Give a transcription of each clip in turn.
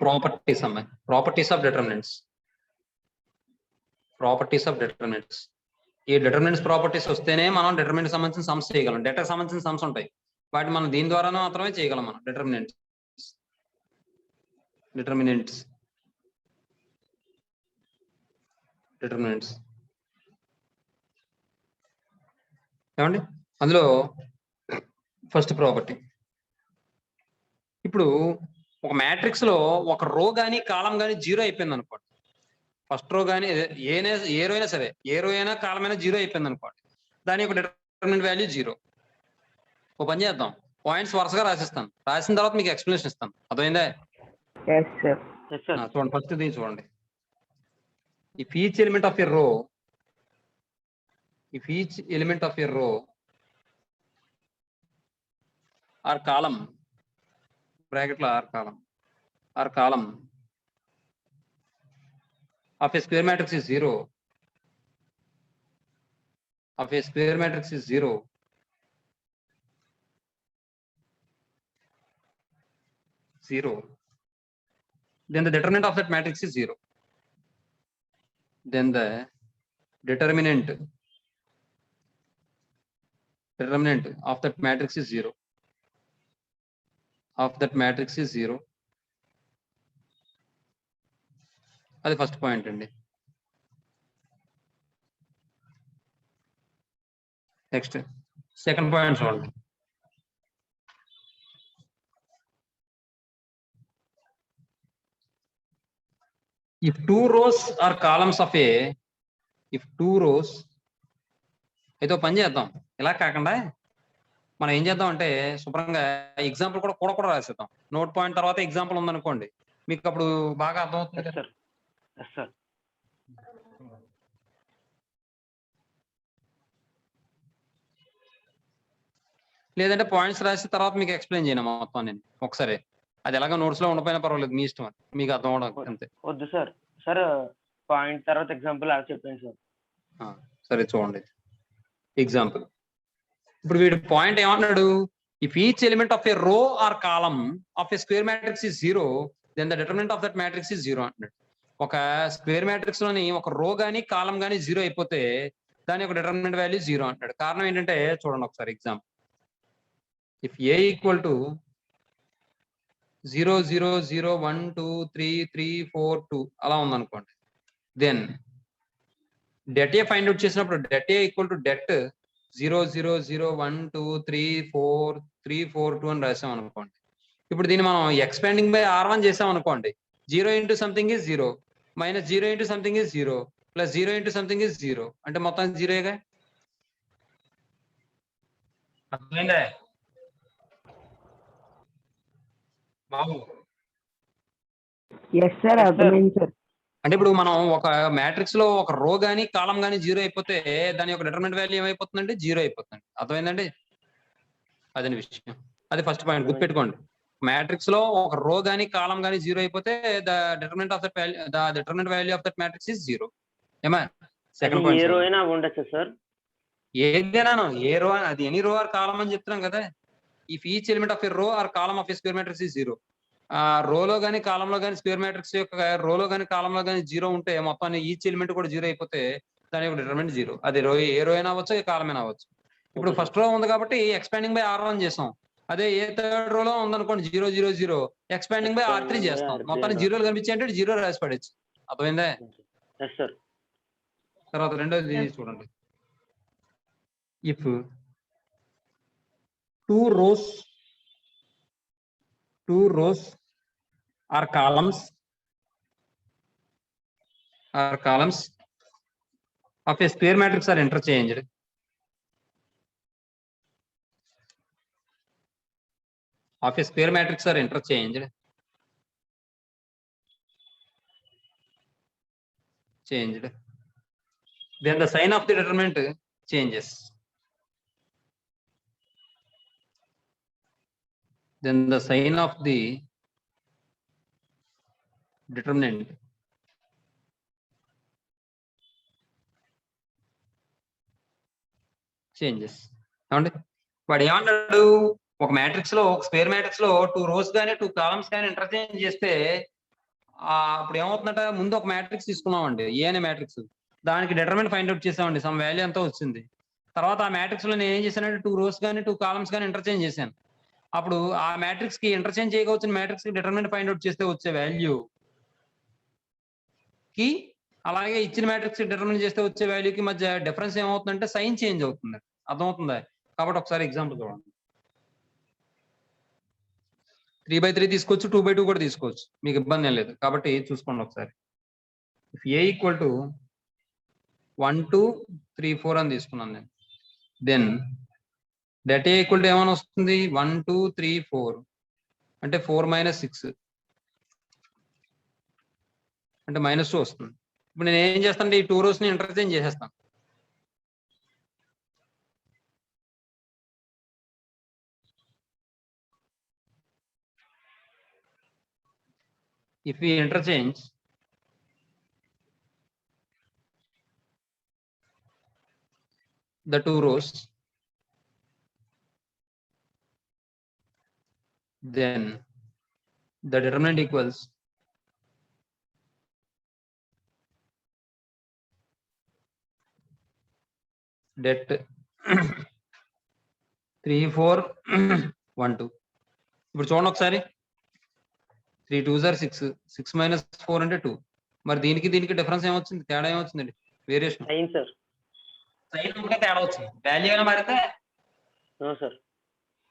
Properties అమ్మాయి, properties of determinants. Properties of determinants. ఈ determinants properties వస్తేనే మనం డిటర్మినెంట్ సంబంధించిన సమ్స్ చేయగలం. డేటాకి సంబంధించిన సమ్స్ ఉంటాయి, వాటి మనం దీని ద్వారానే మాత్రమే చేయగలం. మనం డిటర్మినెంట్స్ డిటర్మినెంట్స్ డిటర్మినెంట్స్ ఏమండి, అందులో ఫస్ట్ ప్రాపర్టీ. ఇప్పుడు ఒక మ్యాట్రిక్స్ లో ఒక రో గానీ కాలం గానీ జీరో అయిపోయింది అనుకోండి. ఫస్ట్ రో గానీ ఏ రో అయినా సరే, ఏ రో అయినా కాలం అయినా జీరో అయిపోయింది అనుకోండి, దాని యొక్క డిటర్మినెంట్ వాల్యూ జీరో. ఓ పని చేద్దాం, పాయింట్స్ వరుసగా రాసిస్తాను, రాసిన తర్వాత మీకు ఎక్స్ప్లెనేషన్ ఇస్తాను. అర్థమైందా? చూడండి, ఫస్ట్ దీన్ని చూడండి. If each element of a row or column, bracket lo or column of a square matrix is zero, then the determinant of that matrix is zero. Then the determinant of that matrix is zero. అది first point అండి. Next second point చూడండి. If two rows are columns of a, అయితే పని చేద్దాం, ఇలా కాకుండా మనం ఏం చేద్దాం అంటే శుభ్రంగా ఎగ్జాంపుల్ కూడా రాసేద్దాం. నోట్ పాయింట్ తర్వాత ఎగ్జాంపుల్ ఉందనుకోండి, మీకు అప్పుడు బాగా అర్థమవుతుంది కదా. లేదంటే పాయింట్స్ రాసిన తర్వాత మీకు ఎక్స్ప్లెయిన్ చేయను మొత్తం నేను ఒకసారి. అది ఎలాగో నోట్స్ లో ఉండపోయినా పర్వాలేదు, మీ ఇష్టం, మీకు అర్థం అవడం అంతే. వద్దు సార్, పాయింట్ తర్వాత ఎగ్జాంపుల్ చెప్పండి సార్. సరే చూడండి ఎగ్జాంపుల్. ఇప్పుడు వీడు పాయింట్ ఏమన్నాడు, if each element of a row or column of a square matrix is zero, then the determinant of that matrix is zero అంటున్నాడు. ఒక స్క్వేర్ మ్యాట్రిక్స్ లోని ఒక రో గానీ కాలం గానీ జీరో అయిపోతే దాని యొక్క డిటర్మినెంట్ వాల్యూ జీరో అంటాడు. కారణం ఏంటంటే చూడండి ఒకసారి example. If A equal to 0 0 0 1 2 3 3 4 2 అలా ఉందనుకోండి, then det A find out చేసినప్పుడు det A equal to det 0 0 0 1 2 3 4 3 4 2 అని రాసాం అనుకోండి. ఇప్పుడు దీన్ని మనం ఎక్స్పాండింగ్ బై R1 చేసాం అనుకోండి, 0 into something is 0 minus 0 into something is 0 plus 0 into something is 0 అంటే మొత్తం జీరోగా. అర్థమైందా బాబు? అంటే ఇప్పుడు మనం ఒక మ్యాట్రిక్స్ లో ఒక రో గానీ కాలం గానీ జీరో అయిపోతే దాని యొక్క డిటర్మినెంట్ వాల్యూ ఏమైపోతుందంటే జీరో అయిపోతుంది. అర్థమైందండి? అదే విషయం, అది ఫస్ట్ పాయింట్ గుర్తుపెట్టుకోండి. మ్యాట్రిక్స్ లో ఒక రో గానీ కాలం గానీ జీరో అయిపోతే the determinant value of that matrix is zero. ఏమా? సెకండ్ పాయింట్ ఏ రో అయినా ఉండొచ్చు సార్, ఏదైనా ఏ రో, అది ఎనీ రో ఆర్ కాలం అని చెప్తున్నాం కదా. If each element of a row or column of a square matrix is zero, ఆ రోలో గానీ కాలంలో గానీ స్క్వేర్ మ్యాట్రిక్స్ యొక్క రోలో గానీ కాలంలో గానీ జీరో ఉంటే మొత్తం ఈచ్ ఎలిమెంట్ కూడా జీరో అయిపోతే దాని యొక్క డిటర్మినెంట్ జీరో. అది ఏ రో అయినా అవ్వచ్చు, ఏ కాలం అయినా అవ్వచ్చు. ఇప్పుడు ఫస్ట్ రో ఉంది కాబట్టి ఎక్స్పాండింగ్ బై R1 చేసాం. అదే ఏ థర్డ్ రోలో ఉందనుకోండి 0 0 0, ఎక్స్పాండింగ్ బై R3 చేస్తాం. మొత్తాన్ని జీరోలు కనిపించి అంటే జీరో రాసి పడేచ్చు. అర్థమైందా? తర్వాత రెండోది చూడండి. If two rows are columns of a square matrix are interchanged, then the sign of the determinant changes. Then the sign of the determinant changes. అవునండి, వాడు ఏమన్నాడు, ఒక మ్యాట్రిక్స్ లో, ఒక స్క్వేర్ మ్యాట్రిక్స్ లో 2 రోస్ గానీ 2 కాలమ్స్ గానీ ఇంటర్చేంజ్ చేస్తే అప్పుడు ఏమవుతుందంటే ముందు ఒక మ్యాట్రిక్స్ తీసుకున్నామండి, ఏ అనే మ్యాట్రిక్స్. దానికి డిటర్మినెంట్ ఫైండ్ అవుట్ చేసామండి, సమ్ వాల్యూ ఎంతో వచ్చింది. తర్వాత ఆ మ్యాట్రిక్స్ లో నేను ఏం చేశానంటే 2 రోస్ కానీ 2 కాలమ్స్ కానీ ఇంటర్చేంజ్ చేశాను. అప్పుడు ఆ మ్యాట్రిక్స్ కి ఇంటర్చేంజ్ చేయవచ్చిన మ్యాట్రిక్స్ కి డిటర్మినెంట్ ఫైండ్ అవుట్ చేస్తే వచ్చే వాల్యూ కి, అలాగే ఇచ్చిన మ్యాట్రిక్స్ డిటర్మిన్ చేస్తే వచ్చే వాల్యూకి మధ్య డిఫరెన్స్ ఏమవుతుందంటే సైన్ చేంజ్ అవుతుంది. అర్థమవుతుందా? కాబట్టి ఒకసారి ఎగ్జాంపుల్ చూడండి. 3/3 తీసుకోవచ్చు, 2/2 కూడా తీసుకోవచ్చు, మీకు ఇబ్బంది ఏం లేదు. కాబట్టి చూసుకోండి ఒకసారి. ఇఫ్ ఏ ఈక్వల్ టు 1 2 3 4 అని తీసుకున్నాను నేను, then det A equal to ఏమని వస్తుంది? 1 2 3 4 అంటే 4 - 6 అంటే -2 వస్తుంది. ఇప్పుడు నేను ఏం చేస్తాను, ఈ 2 రోస్ ని ఇంటర్చేంజ్ చేసేస్తాను. If we interchange the 2 rows, then the determinant equals det 3 4 1 2. ఇప్పుడు చూడండి ఒకసారి, 3 2s are 6, 6 - 4 అంటే 2. మరి దీనికి డిఫరెన్స్ ఏమొచ్చింది? తేడా ఏమొచ్చిందండి? Variation sign sir. సైన్ ఉంటే తేడా వచ్చింది, వాల్యూ అయినా మారితే. సార్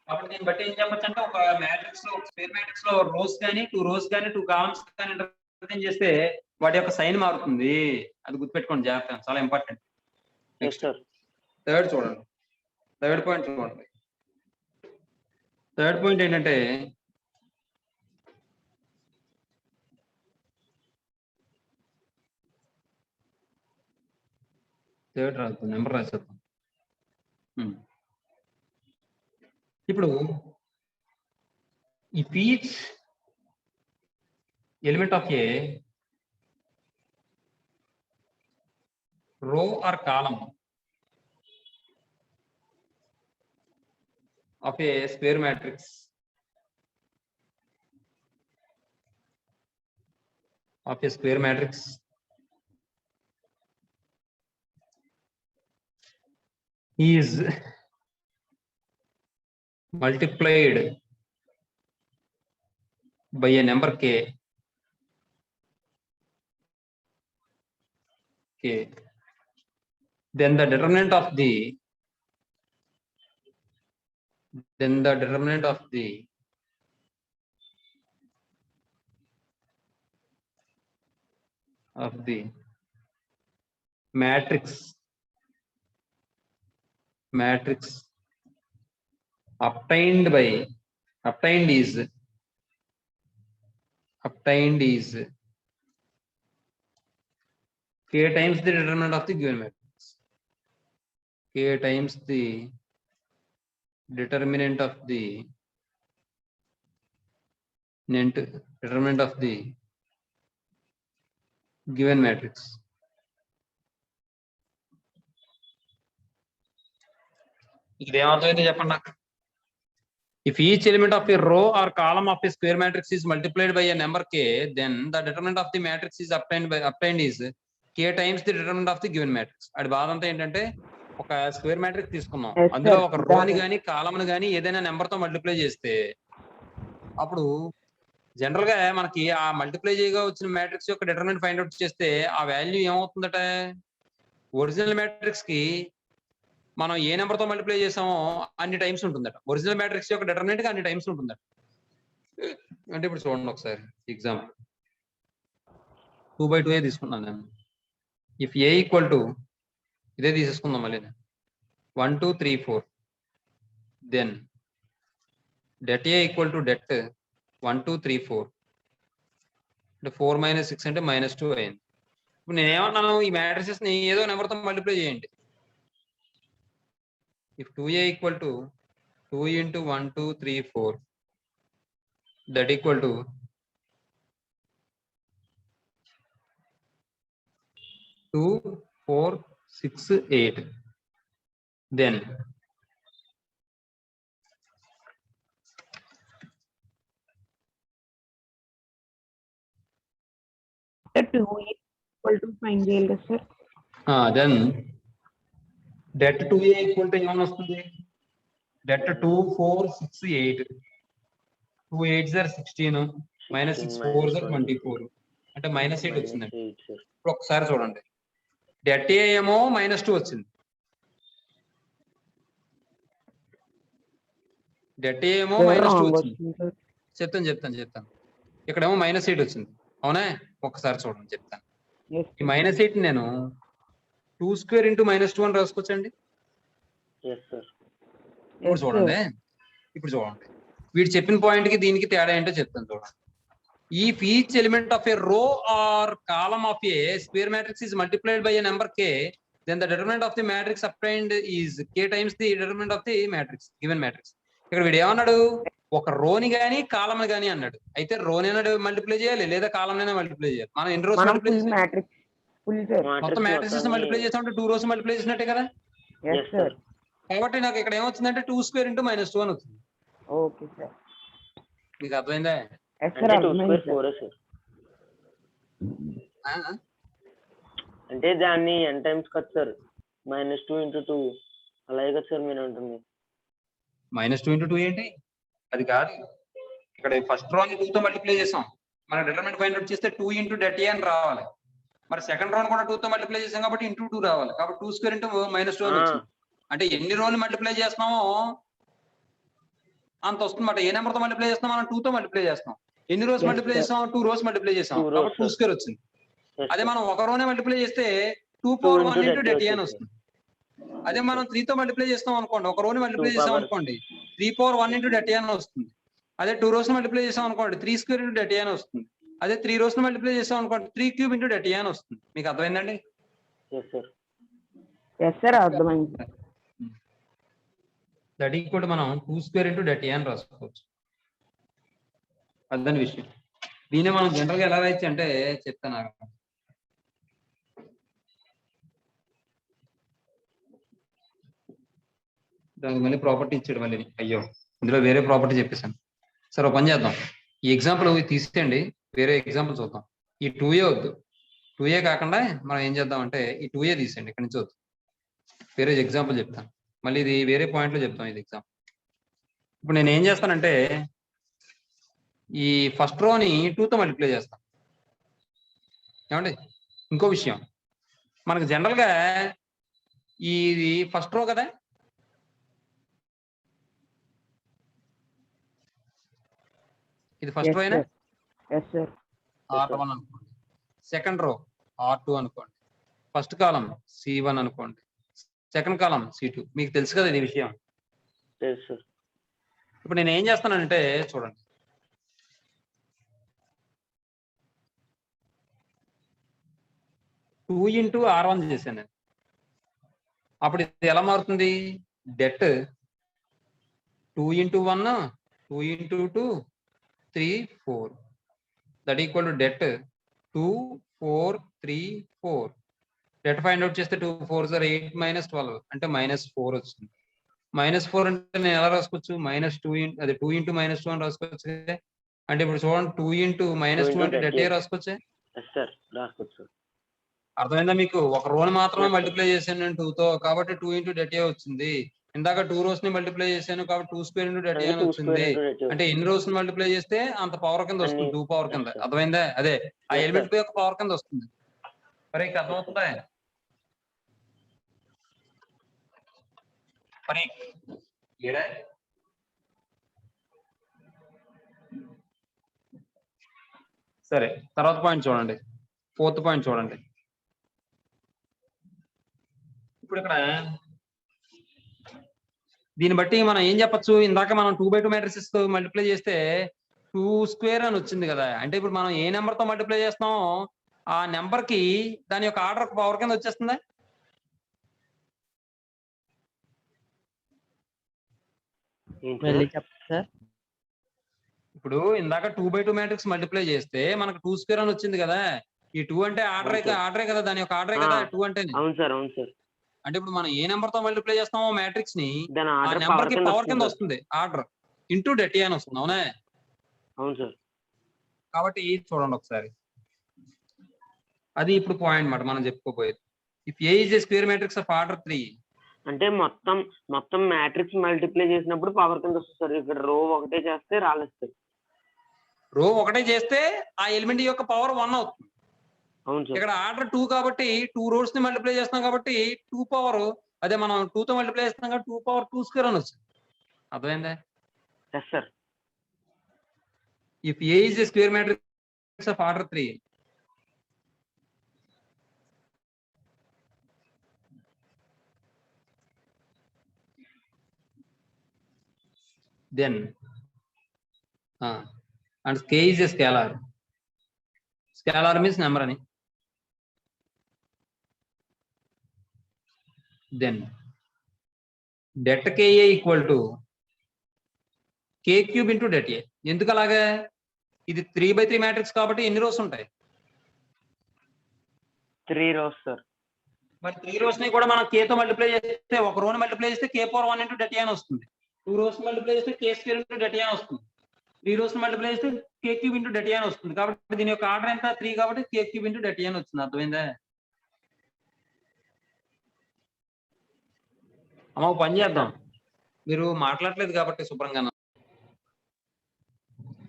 కాబట్టి దీన్ని బట్టి ఏం చెప్పొచ్చు అంటే, ఒక మ్యాట్రిక్స్ లో, ఒక స్క్వేర్ మ్యాట్రిక్స్ లో రోస్ కానీ 2 రోస్ కానీ 2 కాలమ్స్ కానీ ఇంటర్చేంజ్ చేస్తే వాటి యొక్క సైన్ మారుతుంది. అది గుర్తుపెట్టుకోండి జాగ్రత్తగా, చాలా ఇంపార్టెంట్. నెక్స్ట్ థర్డ్ చూడండి, థర్డ్ పాయింట్ చూడండి. థర్డ్ పాయింట్ ఏంటంటే, థర్డ్ రాదు, నెంబర్ రాసేద్దాం. ఇప్పుడు if each element of a row or column of a square matrix is multiplied by a number k, then the determinant of the matrix obtained is k times the determinant of the given matrix. K times the determinant of the given matrix. ఇక్కడ ఏమవుతుందో చెప్పండి నాకు. If each element of a row or column of a square matrix is multiplied by a number k, then the determinant of the matrix is obtained is k times the determinant of the given matrix. అది బాధ అంతా ఏంటంటే, ఒక square matrix తీసుకున్నాం, అందులో ఒక రోని గానీ కాలమ్ని గానీ ఏదైనా నెంబర్ తో మల్టిప్లై చేస్తే, అప్పుడు జనరల్ గా మనకి ఆ మల్టిప్లై చేయగా వచ్చిన మ్యాట్రిక్స్ యొక్క డిటర్మినెంట్ ఫైండ్ అవుట్ చేస్తే ఆ వాల్యూ ఏమవుతుందట, ఒరిజినల్ మ్యాట్రిక్స్ కి మనం ఏ నెంబర్ తో మల్టిప్లై చేసామో అన్ని టైమ్స్ ఉంటుందట. ఒరిజినల్ మ్యాట్రిక్స్ యొక్క డిటర్మినెంట్ కి అన్ని టైమ్స్ ఉంటుందట. అంటే ఇప్పుడు చూడండి ఒకసారి ఎగ్జాంపుల్, 2/2 తీసుకున్నాను నేను. ఇఫ్ ఏ ఈక్వల్ టు, ఇదే తీసేసుకుందాం మళ్ళీ, 1 2 3 4, then det a equal to det 1 2 3 4 అంటే 4 - 6 అంటే -2 అయింది. ఇప్పుడు నేను ఏమన్నాను, ఈ మ్యాట్రిసెస్ ని ఏదో నెంబర్ తో మల్టిప్లై చేయండి. If 2a equal to 2 into 1 2 3 4, that equal to 2 4 6 8, then 2 equal to find చేయాలి కదా sir. Then det 2a equal to ఏమని వస్తుంది? det 2 4 6 8 2 8 are 16 minus 6 4 are 24 అంటే -8 వచ్చిందండి. ఇప్పుడు ఒకసారి చూడండి, det a ఏమో -2 వచ్చింది, det a ఏమో -2 వచ్చింది. చెప్తాను. ఇక్కడేమో -8 వచ్చింది, అవునా? ఒక్కసారి చూడండి చెప్తాను. ఈ -8 నేను 2 స్క్వేర్ ఇంటూ -2 అని రాసుకోవచ్చండి. ఇప్పుడు చూడండి వీడు చెప్పిన పాయింట్ కి దీనికి తేడా ఏంటో చెప్తాను చూడండి. If each element of a row or column of a square matrix is multiplied by a number k, then the determinant of the matrix obtained is k times the determinant of the matrix, given matrix. ఇక్కడ వీడు ఏమన్నాడు? ఒక రోని గాని కాలం గాని అన్నాడు. అయితే రోని అన్నాడు multiply చేయాలి, లేదా కాలం అయినా మల్టిప్లై చేయాలి. మనం ఎన్ని రోస్ మల్టిప్లై చేయాలి? మొత్తం మ్యాట్రిక్స్ మల్టిప్లై చేసామంటే 2 రోస్ మల్టిప్లై చేసినట్టే కదా. కాబట్టి నాకు ఇక్కడ ఏమొచ్చిందంటే 2 స్క్వేర్ ఇంటూ -2 అని వచ్చింది. ఓకే సార్, మీకు అర్థమైందా? అంటే దాన్ని n టైమ్స్ కదా సార్, -2 × 2 అలాగే కదా సార్ మీరు అంటుంది. -2 × 2 ఏంటి? అది కాదు, ఇక్కడ ఫస్ట్ రో ని 2 తో మల్టిప్లై చేసాం, మన డిటర్మినెంట్ ఫైండ్ అవుట్ చేస్తే 2 × det a అని రావాలి. మరి సెకండ్ రో కూడా 2 తో మల్టిప్లై చేసాం కాబట్టి ఇంటూ 2 రావాలి. కాబట్టి 2 స్క్వేర్ ఇంటూ -2 అని వచ్చింది. అంటే ఎన్ని రోని మల్టిప్లై చేస్తున్నామో అంత వస్తుంది. ఏ నెంబర్ తో మల్టిప్లై చేస్తాం? మనం 2 తో మల్టిప్లై చేస్తాం. ఎన్ని రోస్ మల్టిప్లై చేసాం? 2 రోస్ మల్టిప్లై చేసాం కాబట్టి 2 స్క్వేర్ వచ్చింది. అదే మనం ఒక రోనే మల్టిప్లై చేస్తే 2 power 1 × det a అని వస్తుంది. అదే మనం 3 తో మల్టిప్లై చేస్తాం అనుకోండి, ఒక రోని మల్టిప్లై చేసాం అనుకోండి, 3 power 1 × det a అని వస్తుంది. అదే 2 రోస్ మల్టిప్లై చేసాం అనుకోండి, 3 స్క్వేర్ × det a అని వస్తుంది. అదే 3 రోస్ మల్టిప్లై చేసాం అనుకోండి, 3 క్యూబ్ × det a అని వస్తుంది. మీకు అర్థమైందండి? అర్థమైంది. దట్ ఈక్వల్ టు మనం 2 స్క్వేర్ × det a అని రాసుకోవచ్చు. అదని విషయం. దీన్ని మనం జనరల్ గా ఎలా రాయొచ్చు అంటే చెప్తాను. దానికి మళ్ళీ ప్రాపర్టీ ఇచ్చాడు మళ్ళీ. అయ్యో, ఇందులో వేరే ప్రాపర్టీ చెప్పేసాను. సరే, ఒక పని చేద్దాం, ఈ ఎగ్జాంపుల్ తీసేయండి, వేరే ఎగ్జాంపుల్ చూద్దాం. ఈ 2a వద్దు, 2a కాకుండా మనం ఏం చేద్దాం అంటే ఈ 2a తీసేయండి, ఇక్కడి నుంచి వద్దు, వేరే ఎగ్జాంపుల్ చెప్తాను. మళ్ళీ ఇది వేరే పాయింట్ లో చెప్తాం ఇది ఎగ్జాంపుల్. ఇప్పుడు నేను ఏం చేస్తానంటే ఈ ఫస్ట్ రోని 2 తో మల్టిప్లై చేస్తాను. ఏమండి, ఇంకో విషయం, మనకు జనరల్ గా ఇది ఫస్ట్ రో కదా, ఇది ఫస్ట్ రో అయినా R1 అనుకోండి, సెకండ్ రో R2 అనుకోండి, ఫస్ట్ కాలం C1 అనుకోండి, సెకండ్ కాలం C2. మీకు తెలుసు కదా ఇది విషయం. ఇప్పుడు నేను ఏం చేస్తానంటే చూడండి, టూ ఇంటూ R1 చేశాను నేను. అప్పుడు ఇది ఎలా మారుతుంది? det 2 × 1 2 × 2 3 4 that equal to det 2 4 3 4. det find out చేస్తే 2 4s are 8 - 12 అంటే -4 వచ్చింది. -4 అంటే నేను ఎలా రాసుకోవచ్చు? -2 2 × -2 అని రాసుకోవచ్చు. అంటే ఇప్పుడు చూడండి, 2 × -2 అంటే det a రాసుకోవచ్చు. అర్థమైందా మీకు? ఒక రోని మాత్రమే మల్టిప్లై చేశాను నేను 2 తో, కాబట్టి 2 × det a వచ్చింది. ఇందాక 2 రోస్ ని మల్టిప్లై చేశాను కాబట్టి 2 స్క్వేర్ × det a అని వచ్చింది. అంటే ఎన్ని రోస్ ని మల్టిప్లై చేస్తే అంత పవర్ కింద వస్తుంది, 2 పవర్ కింద. అర్థమైందా? అదే ఆ ఎలిమెంట్ యొక్క పవర్ కింద వస్తుంది. మరి అర్థమవుతుందా? మరి సరే, తర్వాత పాయింట్ చూడండి, 4th పాయింట్ చూడండి. ఇప్పుడు ఇక్కడ దీన్ని బట్టి మనం ఏం చెప్పచ్చు? ఇందాక మనం 2/2 మ్యాట్రిసెస్ తో మల్టిప్లై చేస్తే 2 స్క్వేర్ అని వచ్చింది కదా. అంటే ఇప్పుడు మనం ఏ నెంబర్ తో మల్టిప్లై చేస్తామో ఆ నెంబర్ కి దాని యొక్క ఆర్డర్ పవర్ కింద వచ్చేస్తుందా? ఇప్పుడు ఇందాక 2/2 మ్యాట్రిక్స్ మల్టిప్లై చేస్తే మనకు 2 స్క్వేర్ అని వచ్చింది కదా. ఈ 2 అంటే ఆర్డరే కదా, దాని యొక్క ఆర్డరే కదా 2 అంటే. అవును సార్, అవును సార్. అంటే ఇప్పుడు మనం ఏ నెంబర్ తో మల్టిప్లై చేస్తామో మ్యాట్రిక్స్ ని ఆ నెంబర్ కి పవర్ కింద వస్తుంది, ఆర్డర్ ఇంటూ det a అని వస్తుంది. అవునా? అవును సార్. కాబట్టి చూడండి ఒకసారి, అది ఇప్పుడు పాయింట్ మాట మనం చెప్పుకోపోయేది. If A is a square matrix of order 3, అంటే మొత్తం మ్యాట్రిక్స్ మల్టిప్లై చేసినప్పుడు పవర్ కింద వస్తుంది సార్. ఇక్కడ రో ఒకటే చేస్తే రాలేదు సార్. రో ఒకటే చేస్తే ఆ ఎలిమెంట్ యొక్క పవర్ 1 అవుతుంది. అవును సార్. ఇక్కడ ఆర్డర్ 2 కాబట్టి 2 రోస్ ని మల్టిప్లై చేస్తాం కాబట్టి 2 పవర్, అదే మనం 2 తో మల్టిప్లై చేస్తాం కాబట్టి 2 పవర్ 2 స్క్వేర్ అని వచ్చింది. అర్థమైందా? Yes sir. If A is a square matrix of order 3, then and k is a scalar. Scalar means number ani. Then det ka equal to k cube into det a. ఎందుకు అలాగా? ఇది 3/3 matrix కాబట్టి ఎన్ని rose ఉంటాయి? 3 rows sir. మరి 3 rose ని కూడా మనం k తో మల్టిప్లై చేస్తే, ఒక రోని మల్టిప్లై చేస్తే k power 1 into det a అని వస్తుంది. 2 రోస్ మల్టిప్లై చేస్తే k square into det a అని వస్తుంది. 3 రోస్ మల్టిప్లై చేస్తే k cube into det a అని వస్తుంది. కాబట్టి దీని యొక్క ఆర్డర్ ఎంత? 3 కాబట్టి k cube into det a అని వచ్చింది. అర్థమైందా? అమ్మ పని చేద్దాం, మీరు మాట్లాడలేదు కాబట్టి శుభ్రంగా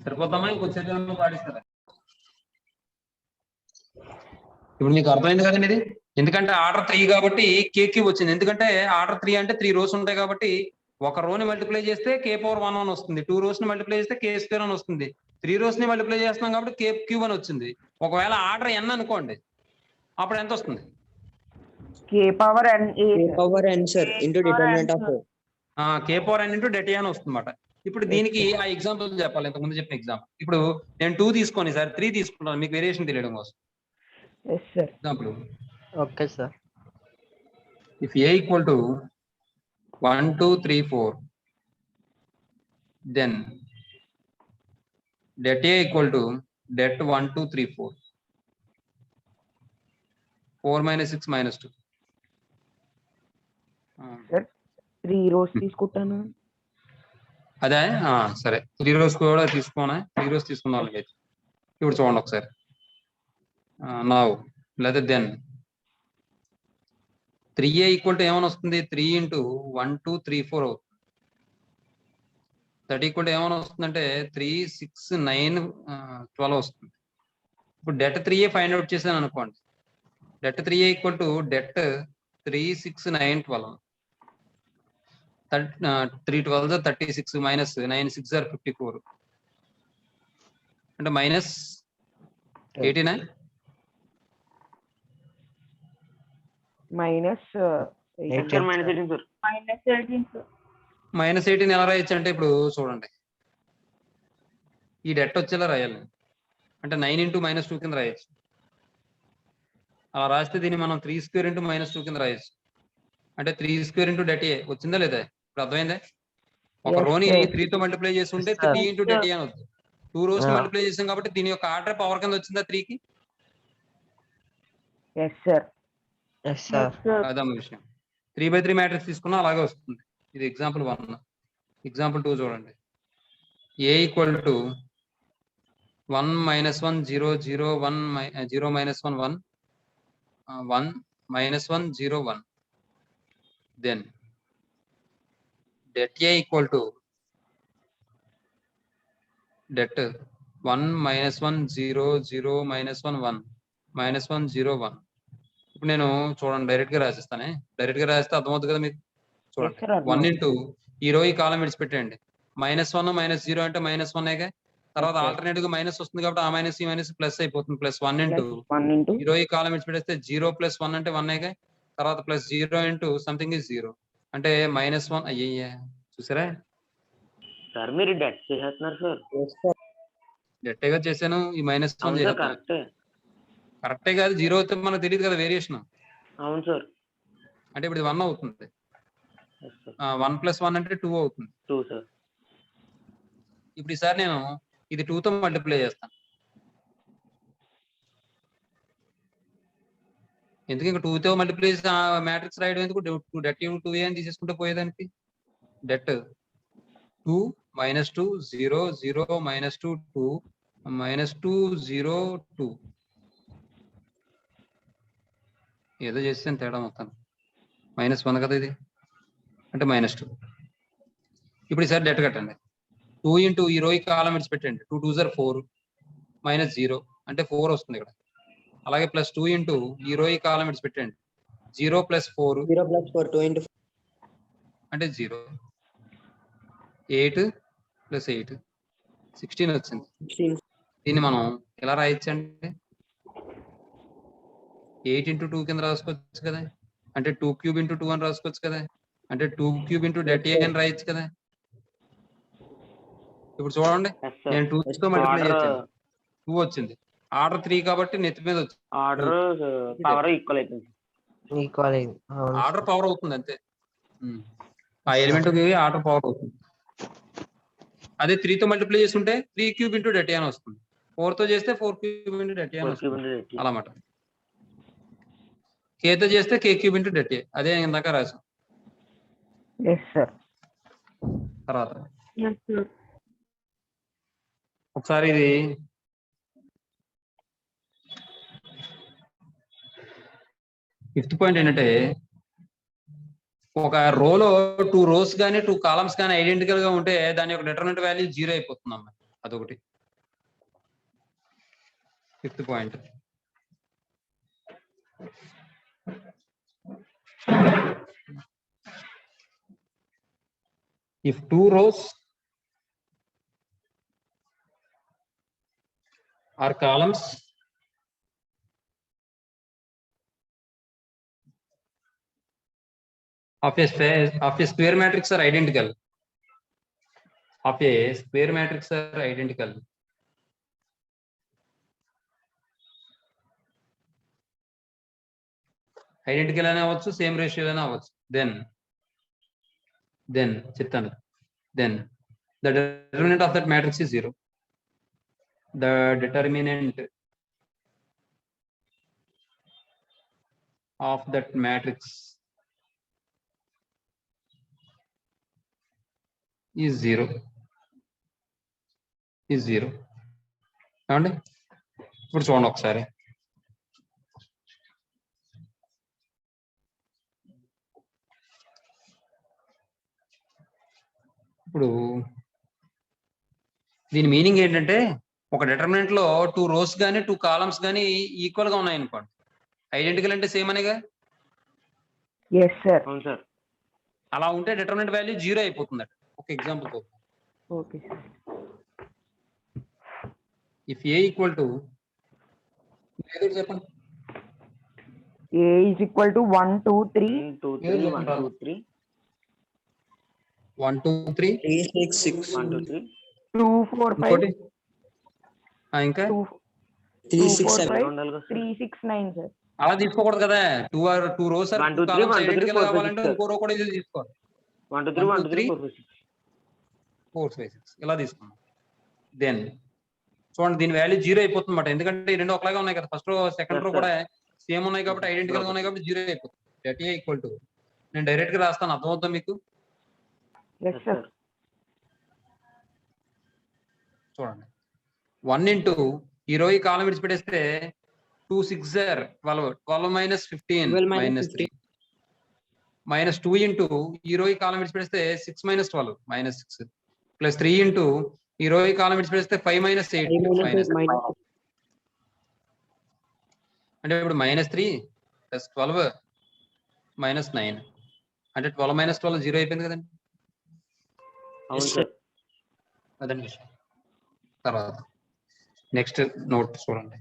సరిపోతామా? ఇంకొచ్చేది పాడిస్తారా? ఇప్పుడు మీకు అర్థమైంది కదండి ఇది. ఎందుకంటే ఆర్డర్ 3 కాబట్టి k క్యూబ్ వచ్చింది. ఎందుకంటే ఆర్డర్ 3 అంటే 3 రోస్ ఉంటాయి కాబట్టి ఒక రోని మల్టిప్లై చేస్తే k పవర్ 1 అని వస్తుంది. 2 రోస్ ని మల్టిప్లై చేస్తే k స్క్వేర్ అని వస్తుంది. 3 రోస్ ని మల్టిప్లై చేస్తున్నాం కాబట్టి k క్యూబ్ అని వచ్చింది. ఒకవేళ ఆర్డర్ n అనుకోండి, అప్పుడు ఎంత వస్తుంది? K power n sir into determinant of k power n into det a అని వస్తుంది అన్నమాట. ఇప్పుడు దీనికి ఆ ఎగ్జాంపుల్ చెప్పాలి, ఇంతకు ముందు చెప్పిన ఎగ్జాంపుల్. ఇప్పుడు నేను 2 తీసుకొని సార్ 3 తీసుకుంటాను, మీకు వేరియేషన్ తెలియడం కోసం. yes sir example, okay sir. if a equal to 1 2 3 4, then det a equal to det 1 2 3 4, 4 minus 6 minus 2. sir 3 rows తీసుకుంటాను. అదే సరే, 3 రోస్ కూడా తీసుకోనా? 3 రోస్ తీసుకున్న వాళ్ళకి అయితే ఇప్పుడు చూడండి ఒకసారి. నా లేదా దెన్ 3a ఈక్వల్ టు ఏమని వస్తుంది? 3 into 1 2 3 4 అవుతుంది. దట్ ఈక్వల్ టు ఏమని వస్తుందంటే 3 6 9 12 వస్తుంది. ఇప్పుడు det 3a ఫైండ్ అవుట్ చేశాను అనుకోండి. det 3a equal to det 3 6 9 12. 3 12 are 36 minus 9 6 are 54, అంటే minus 89. minus sir minus 18 sir. minus 18 sir. -18 ఎలా రాయొచ్చు అంటే, ఇప్పుడు చూడండి, ఈ det వచ్చేలా రాయాలి. అంటే 9 into -2 కింద రాయొచ్చు. అలా రాస్తే దీన్ని మనం 3 square into -2 కింద రాయొచ్చు. అంటే 3 square into det a వచ్చిందా లేదా? ఇప్పుడు అర్థమైందా? ఒక Yes, రోని sir. 3 తో మల్టిప్లై చేసి ఉంటే Yes, sir. 3 into det a అని వస్తుంది. 2 రోస్ ని మల్టిప్లై చేసాం కాబట్టి దీని యొక్క ఆర్డర్ పవర్ కింద వచ్చిందా 3 కి? yes sir Yes sir. అదమ్మ విషయం. 3/3 మ్యాట్రిక్స్ తీసుకున్నా అలాగే వస్తుంది. ఇది ఎగ్జాంపుల్ 1. ఎగ్జాంపుల్ 2 చూడండి. a equal to 1 minus 1 0 0 1 0 minus 1 1 1 minus 1 0 1, then det a equal to det 1 minus 1 0 0 minus 1 1 minus 1 0 1. ఇప్పుడు నేను చూడండి డైరెక్ట్ గా రాసిస్తానే. డైరెక్ట్ గా రాస్తే అర్థమవుతుంది కదా మీకు. చూడండి, Yes, sir, 1 into ఈ రో ఈ కాలం విడిచిపెట్టండి. -1 -0 అంటే -1 తర్వాత ఆల్టర్నేటివ్ గా మైనస్ వస్తుంది కాబట్టి ఆ మైనస్ ఈ మైనస్ ప్లస్ అయిపోతుంది. +1 into 1 into ఈ రో ఈ కాలం విడిచిపెట్టేస్తే 0 + 1 అంటే 1 తర్వాత +0 into సంథింగ్ ఇస్ 0 అంటే -1. అయ్యయ్యా, చూసారా? సార్ మీరు డెట్ చేసేస్తున్నారు సార్. డెట్టేగా చేశాను. ఈ -1 అవును సార్, చేస్తాను. కరెక్టే. కరెక్టే కాదు, 0 అయితే మనకు తెలియదు కదా వేరియేషన్. అవును సార్. అంటే ఇప్పుడు ఇది 1 అవుతుంది. Yes, sir. 1 + 1 అంటే 2 అవుతుంది. 2 సార్. ఇప్పుడు ఈసారి నేను ఇది 2 తో మల్టిప్లై చేస్తాను. ఎందుకు ఇంకా 2 తో మల్టిప్లై చేసి మ్యాట్రిక్స్ రాయడం ఎందుకు? det 2a అని తీసేసుకుంటే పోయేదానికి. det 2 -2 0 0 -2 2 -2 0 2 ఏదో చేసాను తేడా మొత్తం. -1 కదా ఇది, అంటే -2. ఇప్పుడు ఈసారి డెట్ కట్టండి. 2 ఇంటూ ఈ రో కాలం ఇడిచి పెట్టండి. 2 2 జర్ 4 -0 అంటే 4 వస్తుంది ఇక్కడ. అలాగే +2 ఇంటూ ఈ రో కాలం ఇడిచి పెట్టండి. 0 + 4 0 plus 4, 2 into అంటే 0. 8 + 8 16 వచ్చింది. 16. దీన్ని మనం ఎలా రాయొచ్చండి? 8 ఇంటూ 2 కింద రాసుకోవచ్చు కదా, అంటే 2 క్యూబ్ ఇంటూ 2 అని రాసుకోవచ్చు కదా, అంటే 2 క్యూబ్ ఇంటూ det అని రాయొచ్చు కదా. ఇప్పుడు చూడండి, Yes, sir. నేను 2 తో మల్టిప్లై Order- చేశాను, 2 వచ్చింది. ఆర్డర్ 3 కాబట్టి నెత్తి మీద వచ్చింది. ఆర్డర్ పవర్ ఈక్వల్ అయిపోయింది. Equal అయింది. అవును ఆర్డర్ పవర్ అవుతుంది అంతే. ఆ ఎలిమెంట్ ఆర్డర్ పవర్ అవుతుంది. అదే 3 తో మల్టిప్లై చేసుకుంటే 3 క్యూబ్ ఇంటూ det అని వస్తుంది. 4 తో చేస్తే 4 క్యూబ్ ఇంటూ det అని వస్తుంది. అలా మాట. k తో చేస్తే k క్యూబ్ ఇంటూ det. అదే ఇందాక రాసాం. Yes, sir. తర్వాత Yes, sir. ఒకసారి ఇది ఫిఫ్త్ పాయింట్ ఏంటంటే, ఒక రోలో 2 రోస్ కానీ 2 కాలమ్స్ కానీ ఐడెంటికల్ గా ఉంటే దాని యొక్క డిటర్మినెంట్ వాల్యూ 0 అయిపోతుంది అన్నమాట. అదొకటి fifth point. If 2 rows or columns of a square matrix are identical, of a square matrix are identical, identical అనే అవ్వచ్చు, సేమ్ రేషియో అనే అవ్వచ్చు, then చెప్తాను, then the determinant of that matrix is 0. The determinant of that matrix is 0. ఏమండి? ఇప్పుడు చూడండి ఒకసారి. ఇప్పుడు దీని మీనింగ్ ఏంటంటే, ఒక డిటర్మినెంట్ లో 2 రోస్ కానీ 2 కాలమ్స్ కానీ ఈక్వల్ గా ఉన్నాయి అనుకోండి. ఐడెంటికల్ అంటే సేమ్ అనేగా. Yes, sir. అవును సార్. అలా ఉంటే డిటర్మినెంట్ వాల్యూ 0 అయిపోతుంది. ఒక ఎగ్జాంపుల్ తో, Okay, sir. If a equal to చెప్పండి, A is equal to 1, 2, 3. 1 2 3 1 2 3 1 2 3 3 6 6 1 2 3 2, 4, 5. ఇంకోటి ఇంకా 2, 3 6 4, 7 5. ఉండాలి కదా సార్. 3, 6, 9, sir. అలా తీసుకోకూడదు కదా. 2 రోస్ 1 2 3 కాలమ్స్ 1 2 3 ఐడెంటికల్ 4 5 కావాలంటే 6 ఇంకో రో కూడా ఇది తీసుకోవాలి. 1 2 3 1 2 3 4 5 6 4 5 6 ఇలా తీసుకున్నాం. దెన్ చూడండి, దీని వాల్యూ 0 అయిపోతుంది అన్నమాట. ఎందుకంటే ఈ రెండు ఒకలాగా ఉన్నాయి కదా, ఫస్ట్ రో సెకండ్ రో కూడా సేమ్ ఉన్నాయి కాబట్టి, ఐడెంటికల్ గా ఉన్నాయి కాబట్టి 0 అయిపోతుంది. that a ఈక్వల్ టు, నేను డైరెక్ట్ గా రాస్తాను, అర్థమవుతుందా మీకు? Yes, sir. చూడండి, 1 ఇంటూ ఈ రో కాలం విడిచిపెట్టేస్తే 2 6 జర్ 12 12 minus 15 12 minus minus 3 minus 2 into ఈ రో కాలం విడిచిపెట్టేస్తే 6 మైనస్ 12 మైనస్ 6 ప్లస్ 3 ఇంటూ ఈ రో కాలం విడిచిపెట్టేస్తే 5 మైనస్ 8 మైనస్. అంటే ఇప్పుడు -3 ప్లస్ 12 మైనస్ 9 అంటే 12 మైనస్ 12 0 అయిపోయింది కదండి. అవును సార్. అదండి విషయం. తర్వాత నెక్స్ట్ నోట్ చూడండి.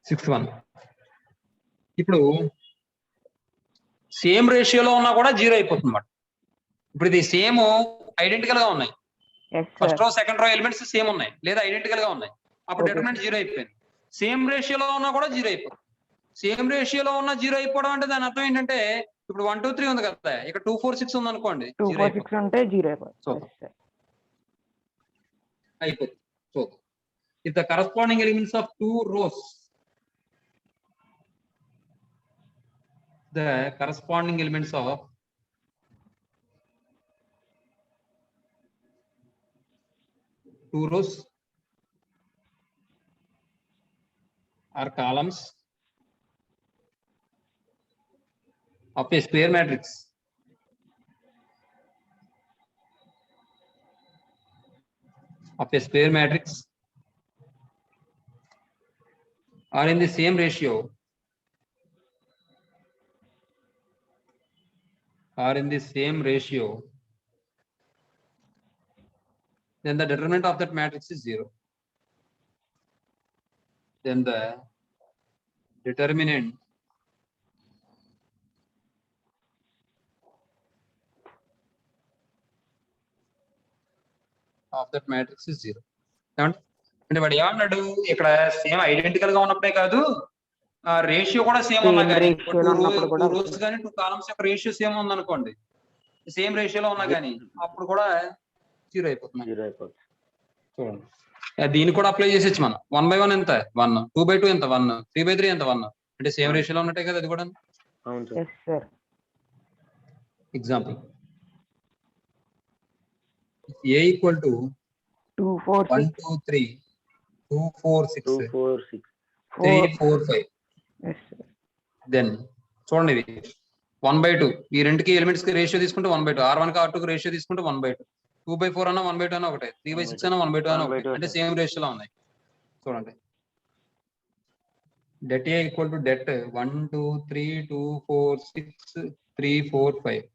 Sixth one. ఇప్పుడు సేమ్ రేషియోలో ఉన్నా కూడా 0 అయిపోతుంది అన్నమాట. ఇప్పుడు ఇది సేమ్ ఐడెంటికల్ గా ఉన్నాయి, Yes, sir. First row second row elements same ఉన్నాయి లేదా ఐడెంటికల్ గా ఉన్నాయి, అప్పుడు Okay. డిటర్మినెంట్ 0 అయిపోయింది. సేమ్ రేషియోలో ఉన్నా కూడా 0 అయిపోతుంది. సేమ్ రేషియోలో ఉన్న 0 అయిపోవడం అంటే దాని అర్థం ఏంటంటే, ఇప్పుడు 1 2 3 ఉంది కదా, ఇక్కడ 2 4 6 ఉంది అనుకోండి, 2, 0 4, అయిపోతుంది. 6 ఉంటే 0 అయిపోతుంది. So, Yes, sir. అయిపోతుంది. So if the corresponding elements of 2 rows, the corresponding elements of 2 rows are columns of a square matrix are in the same ratio then the determinant of that matrix is 0. Then the determinant of that matrix is 0. అంటే వాడు ఏమన్నాడు ఇక్కడ same identical గా ఉన్నప్పుడే కాదు ratio కూడా same ఉన్నా Same కానీ ratio లో ఉన్నప్పుడు కూడా టూ రోస్ కానీ 2 కాలమ్స్ యొక్క రేషియో సేమ్ ఉందనుకోండి, సేమ్ రేషియోలో ఉన్నా కానీ అప్పుడు కూడా 0 అయిపోతుంది. 0 అయిపోతుంది. చూడండి దీన్ని కూడా అప్లై చేసేచ్చు మనం. 1/1 ఎంత 1, 2/2 ఎంత 1, 3/3 ఎంత 1, అంటే సేమ్ రేషియోలో ఉన్నట్టే కదా అది కూడా. అవును sir. Yes, sir. Example a equal to 2, 4, 1, 6. 2, 3, 2, 4, 6, 2, 4, 6. 3, 4, 5. Yes, sir. Then చూడండి ఇది 1/2. ఈ రెండుకి ఎలిమెంట్స్ కి రేషియో తీసుకుంటే 1/2, R1 కి R2 కి రేషియో తీసుకుంటే 1/2, 2/4 అన్న 1/2 అన్న ఒకటే, 3/6 అన్న 1/2 అన్న ఒకటే, అంటే సేమ్ రేషియోలో ఉన్నాయి. చూడండి det A equal to det 1, 2, 3, 2, 4, 6, 3, 4, 5.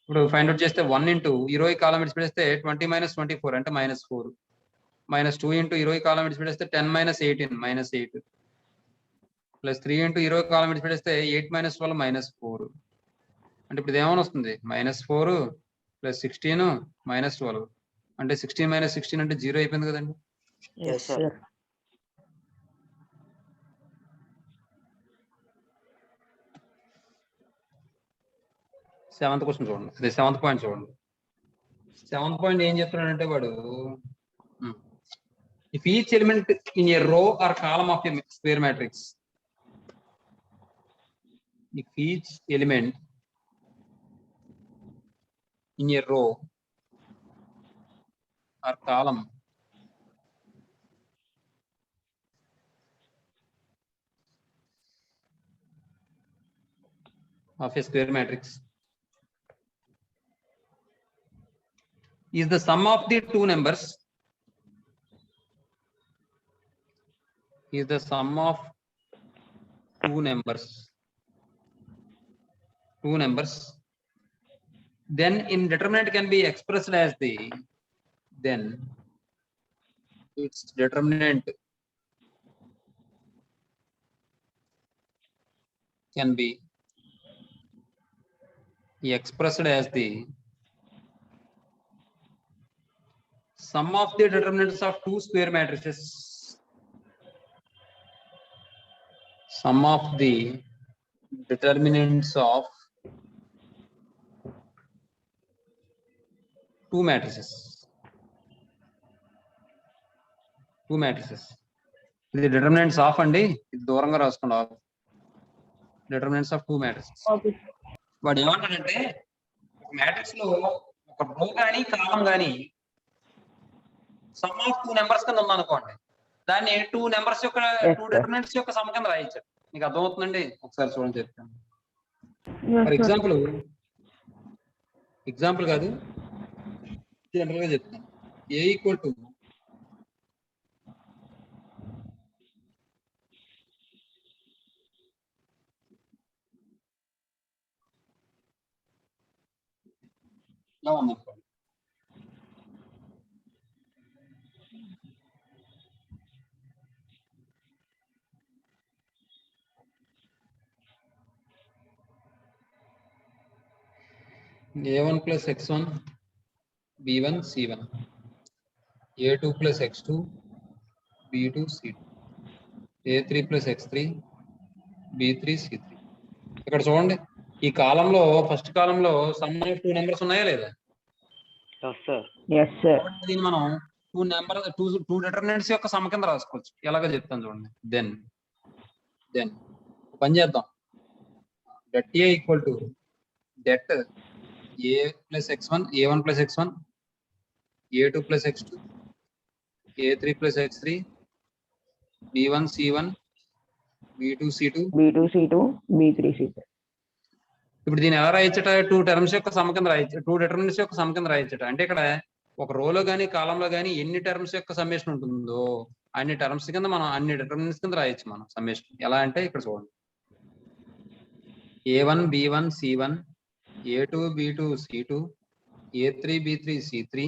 ఇప్పుడు ఫైండ్ అవుట్ చేస్తే 1 ఇంటూ 20 కాలం విడిచిపెడితే 20 - 24 అంటే -4, -2 ఇంటూ 20 కాలం విడిచిపెడితే 10 - 18 -8, +3 ఇంటూ 20 కాలం విడిచిపెడితే 8 - 12 -4. అంటే ఇప్పుడు ఇది ఏమైనా వస్తుంది -4 + 16 -12, అంటే 16 - 16 అంటే 0 అయిపోయింది కదండి. Yes, sir. సెవెంత్ క్వశ్చన్ చూడండి, అదే సెవెంత్ పాయింట్ చూడండి. సెవెంత్ పాయింట్ ఏం చెప్తున్నాడంటే వాడు, if each element in a row or column of a square matrix, if each element in a row or column of a square matrix is the sum of the two numbers, then in determinant can be expressed as its determinant can be expressed as the sum of the determinants of two square matrices, sum of the determinants of two matrices. ఇది determinants of అండి, ఇది దూరంగా రాసుకోండి. Of determinants of two matrices. Okay. వాడు ఏమంటాడంటే ఒక matrix లో ఒక రో కానీ కాలం కానీ సమ్ ఆఫ్ 2 నెంబర్స్ కింద ఉందనుకోండి, దాన్ని 2 నెంబర్స్ యొక్క Yes, 2 sir. డిటర్మినెంట్స్ యొక్క సమ కింద రాయించారు. మీకు అర్థమవుతుందండి? ఒకసారి చూడండి చెప్తాను. Yes, for sir. ఎగ్జాంపుల్ కాదు, జనరల్ గా చెప్తాను. a ఈక్వల్ టు ఇలా ఉందనుకోండి. a1 + x1 b1 c1, a2 + x2 b2 c2, a3 + x3 b3 c3. ఇక్కడ చూడండి, ఈ కాలంలో ఫస్ట్ కాలంలో సమ్ ఆఫ్ 2 నెంబర్స్ ఉన్నాయా లేదా? Yes, sir. Yes, sir. దీన్ని మనం 2 డిటర్మినెంట్స్ యొక్క సమ కింద రాసుకోవచ్చు. ఎలాగో చెప్తాను చూడండి. దెన్ పని చేద్దాం. det A equal to det a + x1 a1 + x1 a2 + x2 a3 + x3 B1 C1 B2 C2. B2 C2 B3 C3. ఇప్పుడు దీన్ని ఎలా రాయొచ్చట? 2 టర్మ్స్ యొక్క సమ కింద రాయొచ్చు, 2 డిటర్మినెంట్స్ యొక్క సమ కింద రాయొచ్చట. అంటే ఇక్కడ ఒక రోలో గానీ కాలంలో గానీ ఎన్ని టర్మ్స్ యొక్క సమ్మేషన్ ఉంటుందో అన్ని టర్మ్స్ కింద మనం అన్ని డిటర్మినెంట్స్ కింద రాయొచ్చు మనం సమ్మేషన్. ఎలా అంటే ఇక్కడ చూడండి, A1 B1 C1 A2 B2 C2 A3 B3 C3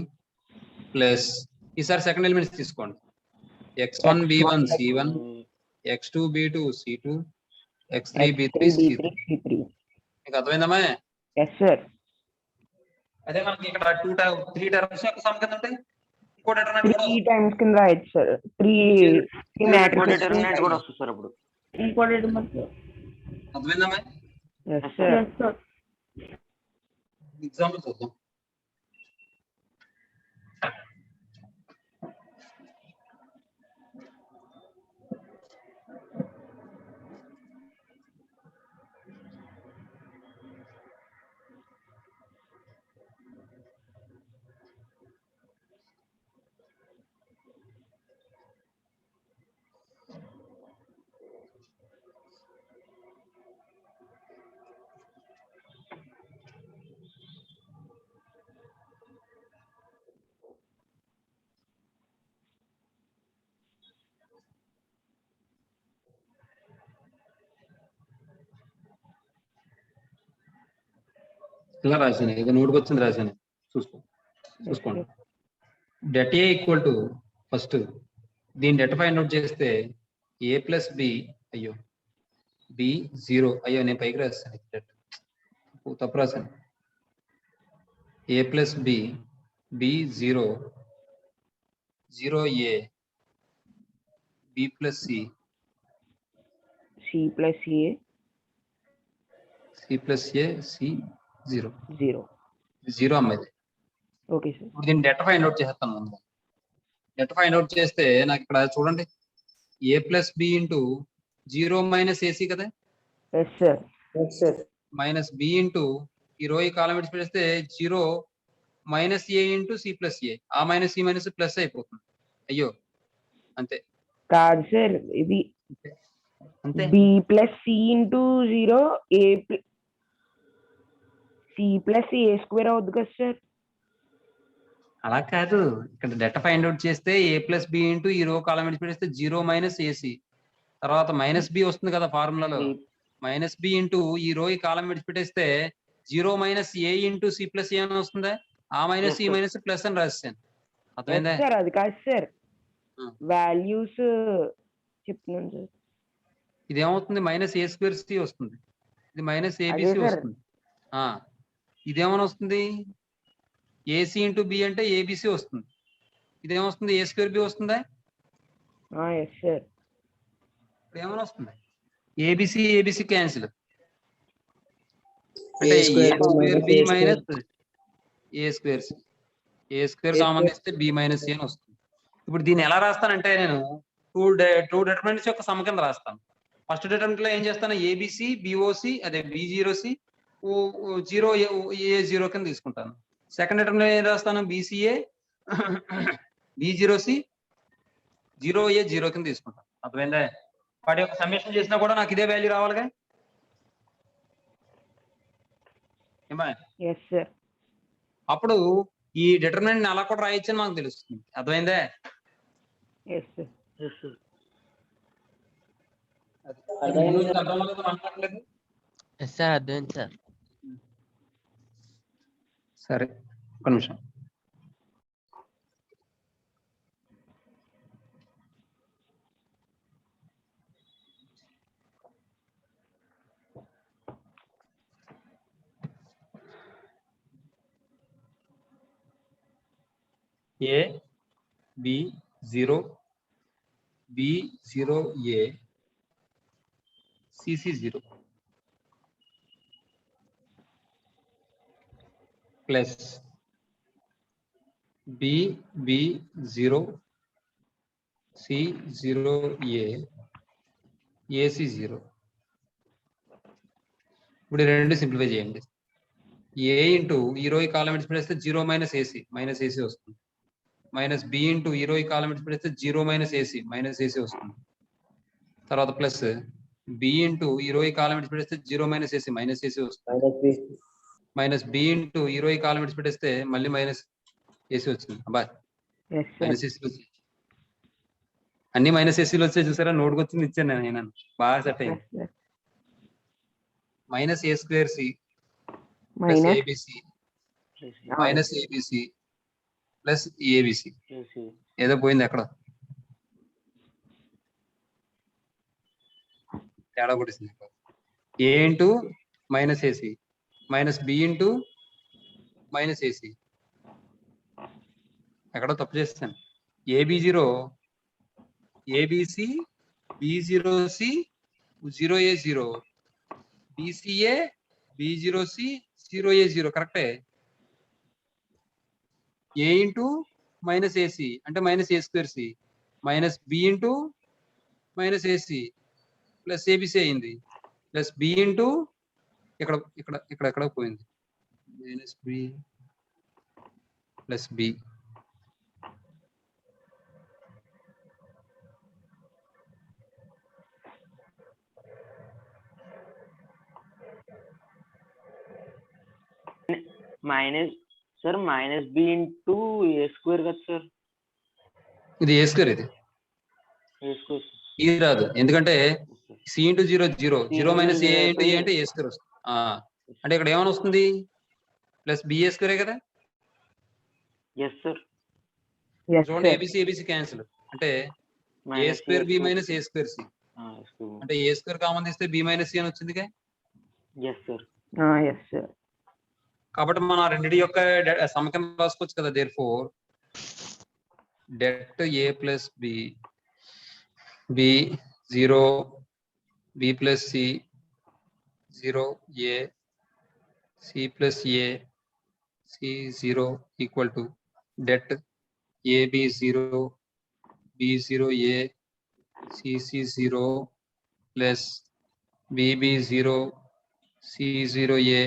plus ఈసారి సెకండ్ ఎలిమెంట్స్ తీసుకోండి, X1 B1 C1 X2 B2 C2 X3 B3 C3. మీకు అర్థమైందమ్మా? Yes sir. అదే మనకి ఇక్కడ 3 టర్మ్స్ యొక్క సమ కింద ఉంటాయి. ఇంకో డిటర్మినెంట్ కూడా 3 times కింద రాయొచ్చు సార్. 3 matrices డిటర్మినెంట్ కూడా వస్తుంది సార్ అప్పుడు. అర్థమైందమ్మా? Yes sir. ఎగ్జాంపుల్ చూద్దాం. ఇలా రాశాను, ఇక నోటుకు వచ్చింది రాశాను, చూసుకోండి. Debt A equal to first దీని డెట్ ఫైండ్ అవుట్ చేస్తే A ప్లస్ B, అయ్యో B 0, అయ్యో నేను పైకి రాశాను డెట్, తప్పు రాశాను. A plus B B 0 0 A B plus C C plus A C plus A C 0 0. అమ్మాయి. Okay sir. ఇప్పుడు దీన్ని డెట్ ఫైండ్ అవుట్ చేస్తాను. ముందు డెట్ ఫైండ్ అవుట్ చేస్తే నాకు ఇక్కడ చూడండి, A plus B into 0 minus AC కదా, Yes sir. Minus B into ఈ రో ఈ కాలం విడిచి పెడితే 0 minus A into C plus A, ఆ మైనస్ ఈ మైనస్ ప్లస్ అయిపోతుంది. అయ్యో అంతే కాదు సార్, ఇది అంతే. B plus C into 0 C plus A square అవుతుంది కదా సార్. అలా కాదు, ఇక్కడ డెట్ ఫైండ్ అవుట్ చేస్తే A ప్లస్ B ఇంటూ ఈ రో కాలం విడిచి పెడితే 0 మైనస్ AC, తర్వాత మైనస్ B వస్తుంది కదా ఫార్ములాలో, మైనస్ B ఇంటూ ఈ రో ఈ కాలం విడిచిపెట్టేస్తే 0 minus A into C plus A అని వస్తుందా, ఆ మైనస్ ఈ మైనస్ ప్లస్ అని రాస్తాను. అర్థమైందా? సార్ అది కాదు సార్, వాల్యూస్ చెప్తున్నాను సార్. ఇది ఏమవుతుంది, మైనస్ A స్క్వేర్ C వస్తుంది, ఇది మైనస్ ABC అదే సార్. వస్తుంది. ఇదేమని వస్తుంది, AC ఇంటూ B అంటే ABC వస్తుంది, ఇదేమొస్తుంది A స్క్వేర్ B వస్తుందా, ఎస్ సార్. ఇప్పుడు ఏమని వస్తుంది, ABC క్యాన్సిల్, అంటే A square A square B minus A minus square. A square common ఇస్తే B మైనస్ A అని వస్తుంది. ఇప్పుడు దీన్ని ఎలా రాస్తానంటే నేను 2 డిటర్మినెంట్స్ యొక్క సమ కింద రాస్తాను. ఫస్ట్ డిటర్మినెంట్ లో ఏం చేస్తాను, ABC BOC అదే B0C 0 A0 కింద తీసుకుంటాను. సెకండ్ డిటర్మినెంట్ ఏం రాస్తాను, BCA B0C 0 A0 కింద తీసుకుంటాను. అర్థమైందా? వాటి యొక్క సమ్మేషన్ చేసినా కూడా నాకు ఇదే వాల్యూ రావాలిగా. ఏమా? Yes sir. అప్పుడు ఈ డిటర్మినెంట్ అలా కూడా రాయొచ్చని మాకు తెలుస్తుంది. అర్థమైందా? Yes sir. మాట్లాడలేదు. సార్ అర్థమైంది సార్. సరే ఒక నిమిషం. A B0 B0 A CC0 plus BB0 C0 A AC0. ఇప్పుడు రెండు సింప్లిఫై చేయండి. A ఇంటూ ఈ రో ఈ కాలం విడిచిపెట్టేస్తే 0 మైనస్ AC వస్తుంది, మైనస్ B ఇంటూ ఈ రో ఈ కాలం విడిచిపెట్టేస్తే 0 మైనస్ AC వస్తుంది. తర్వాత ప్లస్ బి ఇంటూ ఈ రో ఈ కాలం విడిచిపెట్టేస్తే 0 మైనస్ ఏసీ వస్తుంది. మైనస్ బి ఇంటూ ఈ రో ఈ కాలం విడిచిపెట్టేస్తే మళ్ళీ మైనస్ ఏసీ వచ్చింది. అబ్బా ఎస్ సార్. మైనస్ ఏసీలు వచ్చాయి, అన్ని మైనస్ ఏసీలు వచ్చాయి. చూసారా, నోట్కి వచ్చింది ఇచ్చాను నేను, బాగా సెట్ అయింది. Yes sir. Minus A square C plus minus ABC minus ABC plus ABC. ఏదో పోయింది ఎక్కడ, తేడా కొట్టేసింది. A into minus AC minus B into minus AC. ఎక్కడో తప్పు చేస్తాను. ఏబి0 ABC బి0సి 0A0 BCA B0C 0A0 కరెక్టే. ఏ ఇంటూ మైనస్ ఏసీ అంటే minus A square C minus B into minus AC plus ABC అయింది. ప్లస్ బి ఇంటూ ఇక్కడ ఇక్కడ ఇక్కడ ఎక్కడ పోయింది, minus B plus B. Minus sir minus B into A square కదా sir. ఇది ఏ స్క్వేర్, ఇది ఏ స్క్వేర్ ఇది రాదు, ఎందుకంటే C into 0 0 minus A into A అంటే ఏ స్క్వేర్ వస్తుంది. అంటే ఇక్కడ ఏమైనా వస్తుంది, ప్లస్ బిఏ స్క్వేరే కదా. Yes sir. చూడండి, ఏబిసి ఏబిసి క్యాన్సిల్ అంటే A square B minus A square C అంటే ఏ స్క్వేర్ కామన్ తీస్తే బి మైనస్ సి అని వచ్చిందిగా. Yes sir. Yes sir. కాబట్టి మనం ఆ రెండింటి యొక్క సమకం రాసుకోవచ్చు కదా. Therefore det A plus B B 0 B plus C 0 A C plus A C 0 equal to det A B 0 B 0 A C C 0 plus BB 0 C 0 A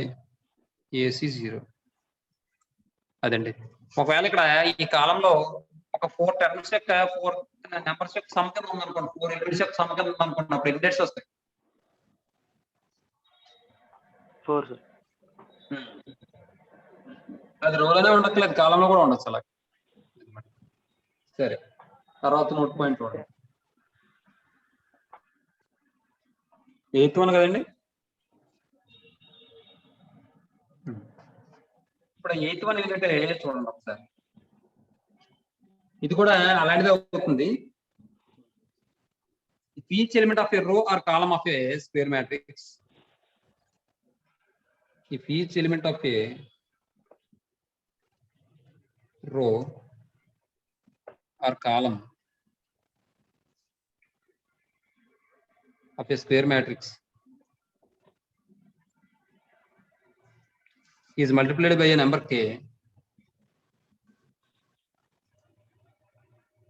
AC 0. అదండి. ఒకవేళ ఇక్కడ ఈ కాలంలో ఒక 4 టర్మ్స్ యొక్క 4 నెంబర్స్ యొక్క సమకం ఉందనుకోండి, 4 ఎలిమెంట్స్ యొక్క సమకం ఉందనుకోండి, అప్పుడు ఎన్ని డేట్స్ వస్తాయి? 4 సార్. అది రోలోనే ఉండట్లేదు, కాలంలో కూడా ఉండొచ్చు అలా. సరే, తర్వాత నోట్ పాయింట్ చూడండి. 8th వన్ కదండి. ఇప్పుడు 8th వన్ ఏంటంటే చూడండి ఒకసారి, ఇది కూడా అలాంటిదే అవుతుంది. Each element of a row or column of a square matrix, if each element of a row or column of a square matrix is multiplied by a number k,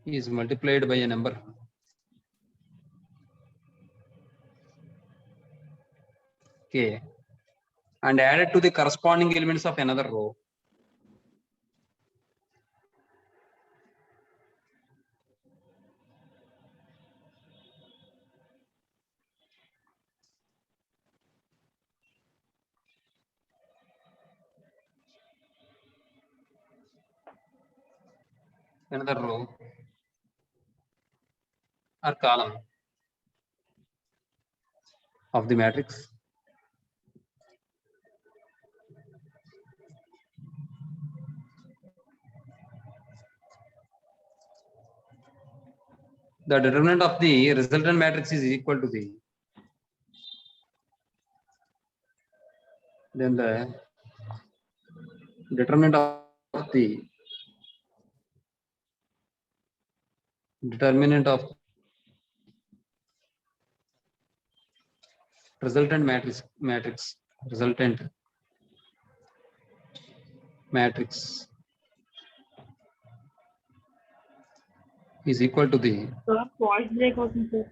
is multiplied by a number k and added to the corresponding elements of another row, another row or column of the matrix the determinant of the resultant matrix is equal to the, then the determinant of the determinant of resultant matrix is equal to the voice break అవుతుంది sir.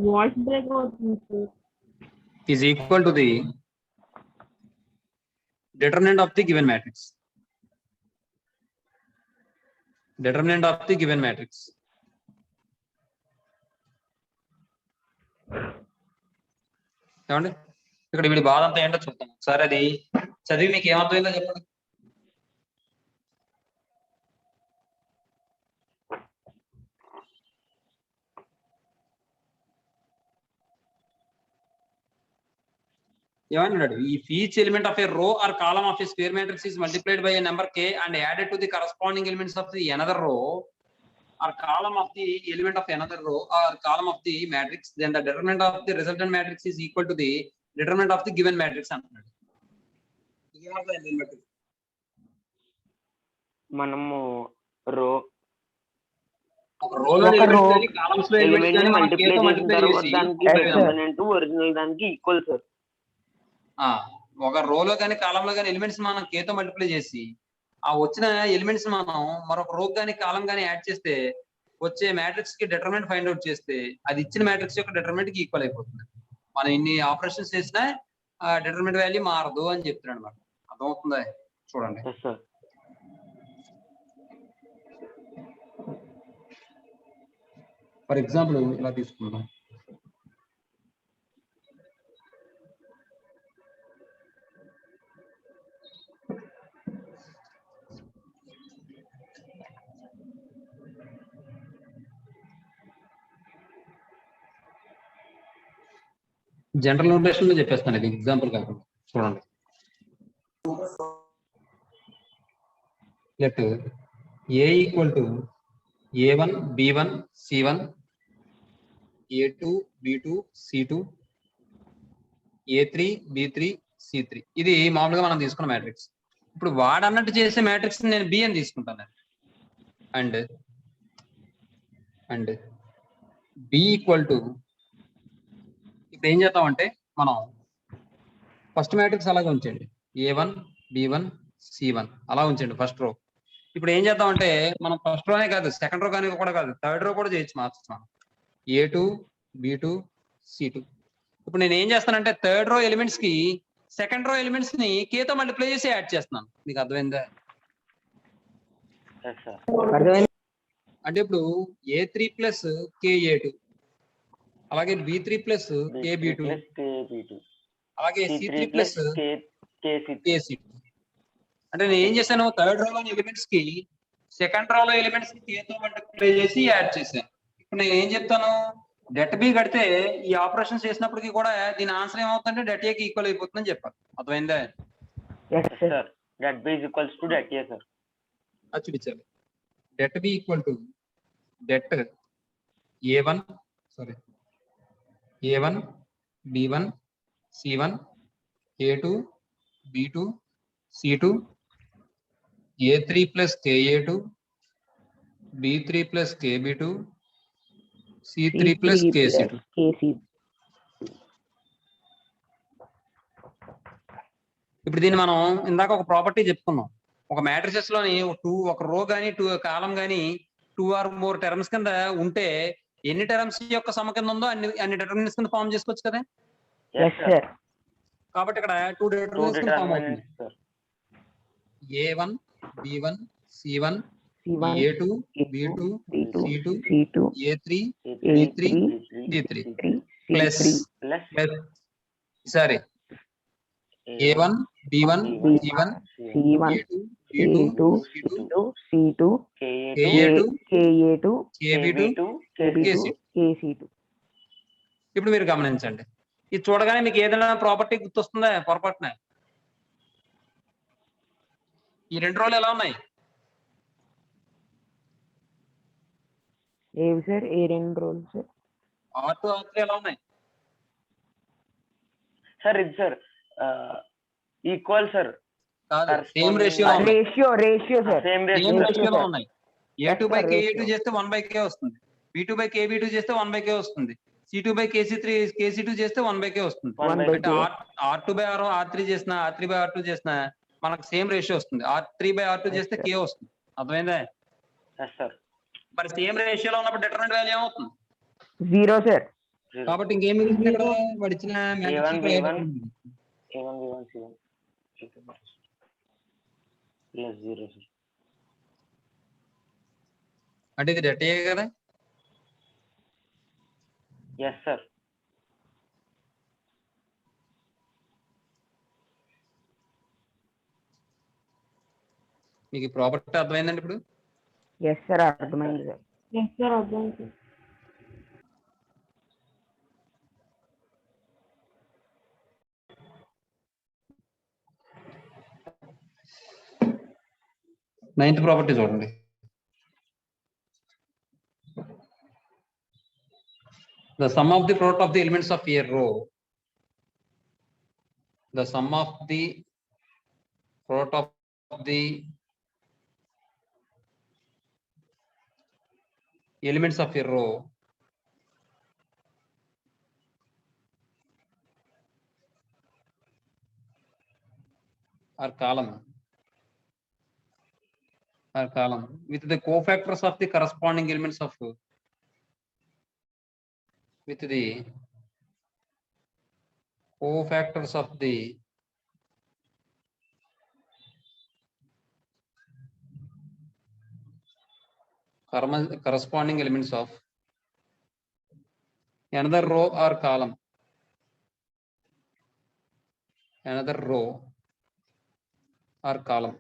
Voice break అవుతుంది sir. is equal to the determinant of the given matrix. determinant of the given matrix. ఏమండి ఇక్కడ వీడి బాధ అంతా ఏంటో చూద్దాం ఒకసారి. అది చదివి మీకు ఏమర్థమైందో చెప్పండి. ఏమన్నాడు? If each element of a row or column of a square matrix is multiplied by a number k and added to the corresponding elements of the another row or column of the element of another row or column of the matrix, then the determinant of the resultant matrix is equal to the determinant of the given matrix అంటున్నాడు. మనము రో ఒక రోలో columns లో element ని multiply చేసిన తర్వాత చేసి దానికి డిటర్మినెంట్ ఒరిజినల్ దానికి ఈక్వల్ సార్. ఒక రోలో కానీ కాలంలో కానీ ఎలిమెంట్స్ మనం కేతో మల్టిప్లై చేసి ఆ వచ్చిన ఎలిమెంట్స్ మనం మరొక రో కానీ కాలం కానీ యాడ్ చేస్తే వచ్చే మ్యాట్రిక్స్ కి డిటర్మినెంట్ ఫైండ్ అవుట్ చేస్తే అది ఇచ్చిన మ్యాట్రిక్స్ యొక్క డిటర్మినెంట్ కి ఈక్వల్ అయిపోతుంది. మనం ఇన్ని ఆపరేషన్స్ చేసినా డిటర్మినెంట్ వాల్యూ మారదు అని చెప్తున్నాడు అనమాట. అర్థమవుతుందా? చూడండి. ఫర్ ఎగ్జాంపుల్ ఇలా తీసుకుందాం. జనరల్ నోటేషన్ లో చెప్పేస్తాను, ఇది ఎగ్జాంపుల్ కాకుండా. చూడండి. Let A equal to A1 B1 C1 A2 B2 C2 A3 B3 C3. ఇది మామూలుగా మనం తీసుకున్న మ్యాట్రిక్స్. ఇప్పుడు వాడన్నట్టు చేసే మ్యాట్రిక్స్ నేను బి అని తీసుకుంటాను. అండ్ బి ఈక్వల్ టు, ఇప్పుడు ఏం చేద్దామంటే మనం ఫస్ట్ మ్యాట్రిక్స్ అలాగే ఉంచండి. A1 B1 C1 అలా ఉంచండి ఫస్ట్ రో. ఇప్పుడు ఏం చేద్దామంటే మనం ఫస్ట్ రోనే కాదు, సెకండ్ రో కానీ కూడా కాదు, థర్డ్ రో కూడా చేయొచ్చు, మార్చుతాం. A2 B2 C2. ఇప్పుడు నేను ఏం చేస్తానంటే థర్డ్ రో ఎలిమెంట్స్ కి సెకండ్ రో ఎలిమెంట్స్ ని కేతో మల్టిప్లై చేసి యాడ్ చేస్తున్నాను. మీకు అర్థమైందా? అంటే ఇప్పుడు A3 ప్లస్ KA2, అలాగే B3 ప్లస్ KB2, అలాగే C3 ప్లస్ KC2. అంటే నేను ఏం చేశాను, థర్డ్ రోలో ఎలిమెంట్స్ కి సెకండ్ రోలో ఎలిమెంట్స్ కి కేతో మల్టిప్లై చేసి యాడ్ చేశాను. ఇప్పుడు నేను ఏం చెప్తాను, డెట్ బి కడితే ఈ ఆపరేషన్ చేసినప్పటికీ కూడా దీని ఆన్సర్ ఏమవుతుందంటే డెట్ ఏకి ఈక్వల్ అయిపోతుందని చెప్పాలి. అర్థమైందా? అది చూపించాలి. Det B equal to det A1 B1 C1 A2 B2 C2 A3 plus KA2 B3 plus KB2 C3 plus KC2. ఇప్పుడు దీన్ని మనం ఇందాక ఒక ప్రాపర్టీ చెప్పుకున్నాం. ఒక మ్యాట్రిసెస్ లోని ఒక రో గానీ కాలం గానీ 2 or more టర్మ్స్ కింద ఉంటే ఎన్ని టర్మ్స్ యొక్క సమ కింద ఉందో అన్ని డిటర్మినెంట్స్ కింద ఫామ్ చేసుకోవచ్చు కదా. కాబట్టి ఇక్కడ 2 డిటర్మినెంట్స్ కింద ఫామ్ అవుతుంది. A1 B1 C1 A2 B2 C2 A3 B3 D3 plus sorry A1 B1 C1 A2 B2 C2 KA2 KB2 KC2. ఇప్పుడు మీరు గమనించండి, ఇది చూడగానే మీకు ఏదైనా ప్రాపర్టీ గుర్తొస్తుందా పొరపాటున? ఈ రెండు రోలు ఎలా ఉన్నాయి? ఏవి సార్? ఏ రెండు రోలు సార్? R2 R3 ఎలా ఉన్నాయి సార్? ఇది sir equal sir, same ratio sir, same same రేషియోలో ఉన్నాయి. A2 by KA2 చేస్తే 1/k వస్తుంది, B2 by KB2 చేస్తే 1/k వస్తుంది, C2 by KC2 చేస్తే 1/k వస్తుంది. అంటే R2 by R3 చేసిన R3 by R2 చేసిన మనకు సేమ్ రేషియో వస్తుంది. R3 by R2 చేస్తే K వస్తుంది. అర్థమైందా? మరి సేమ్ రేషియోలో ఉన్నప్పుడు డిటర్మినెంట్ వాల్యూ ఏమవుతుంది? 0 సార్. కాబట్టి ఇంకేం మిగులుతుంది ఇక్కడ? వాడు ఇచ్చిన అంటే ఇది డెట్ ఏ కదా. Yes sir. మీకు ప్రాపర్టీ అర్థమైందండి ఇప్పుడు. ఎస్ సార్ అర్థమైంది సార్. ఎస్ సార్ అర్థం సార్. నైన్త్ ప్రాపర్టీ చూడండి. The sum of the product of the elements of a row. The sum of the product of the elements of a row or column with the cofactors of the corresponding elements of with the cofactors of the corresponding elements of another row or column, another row or column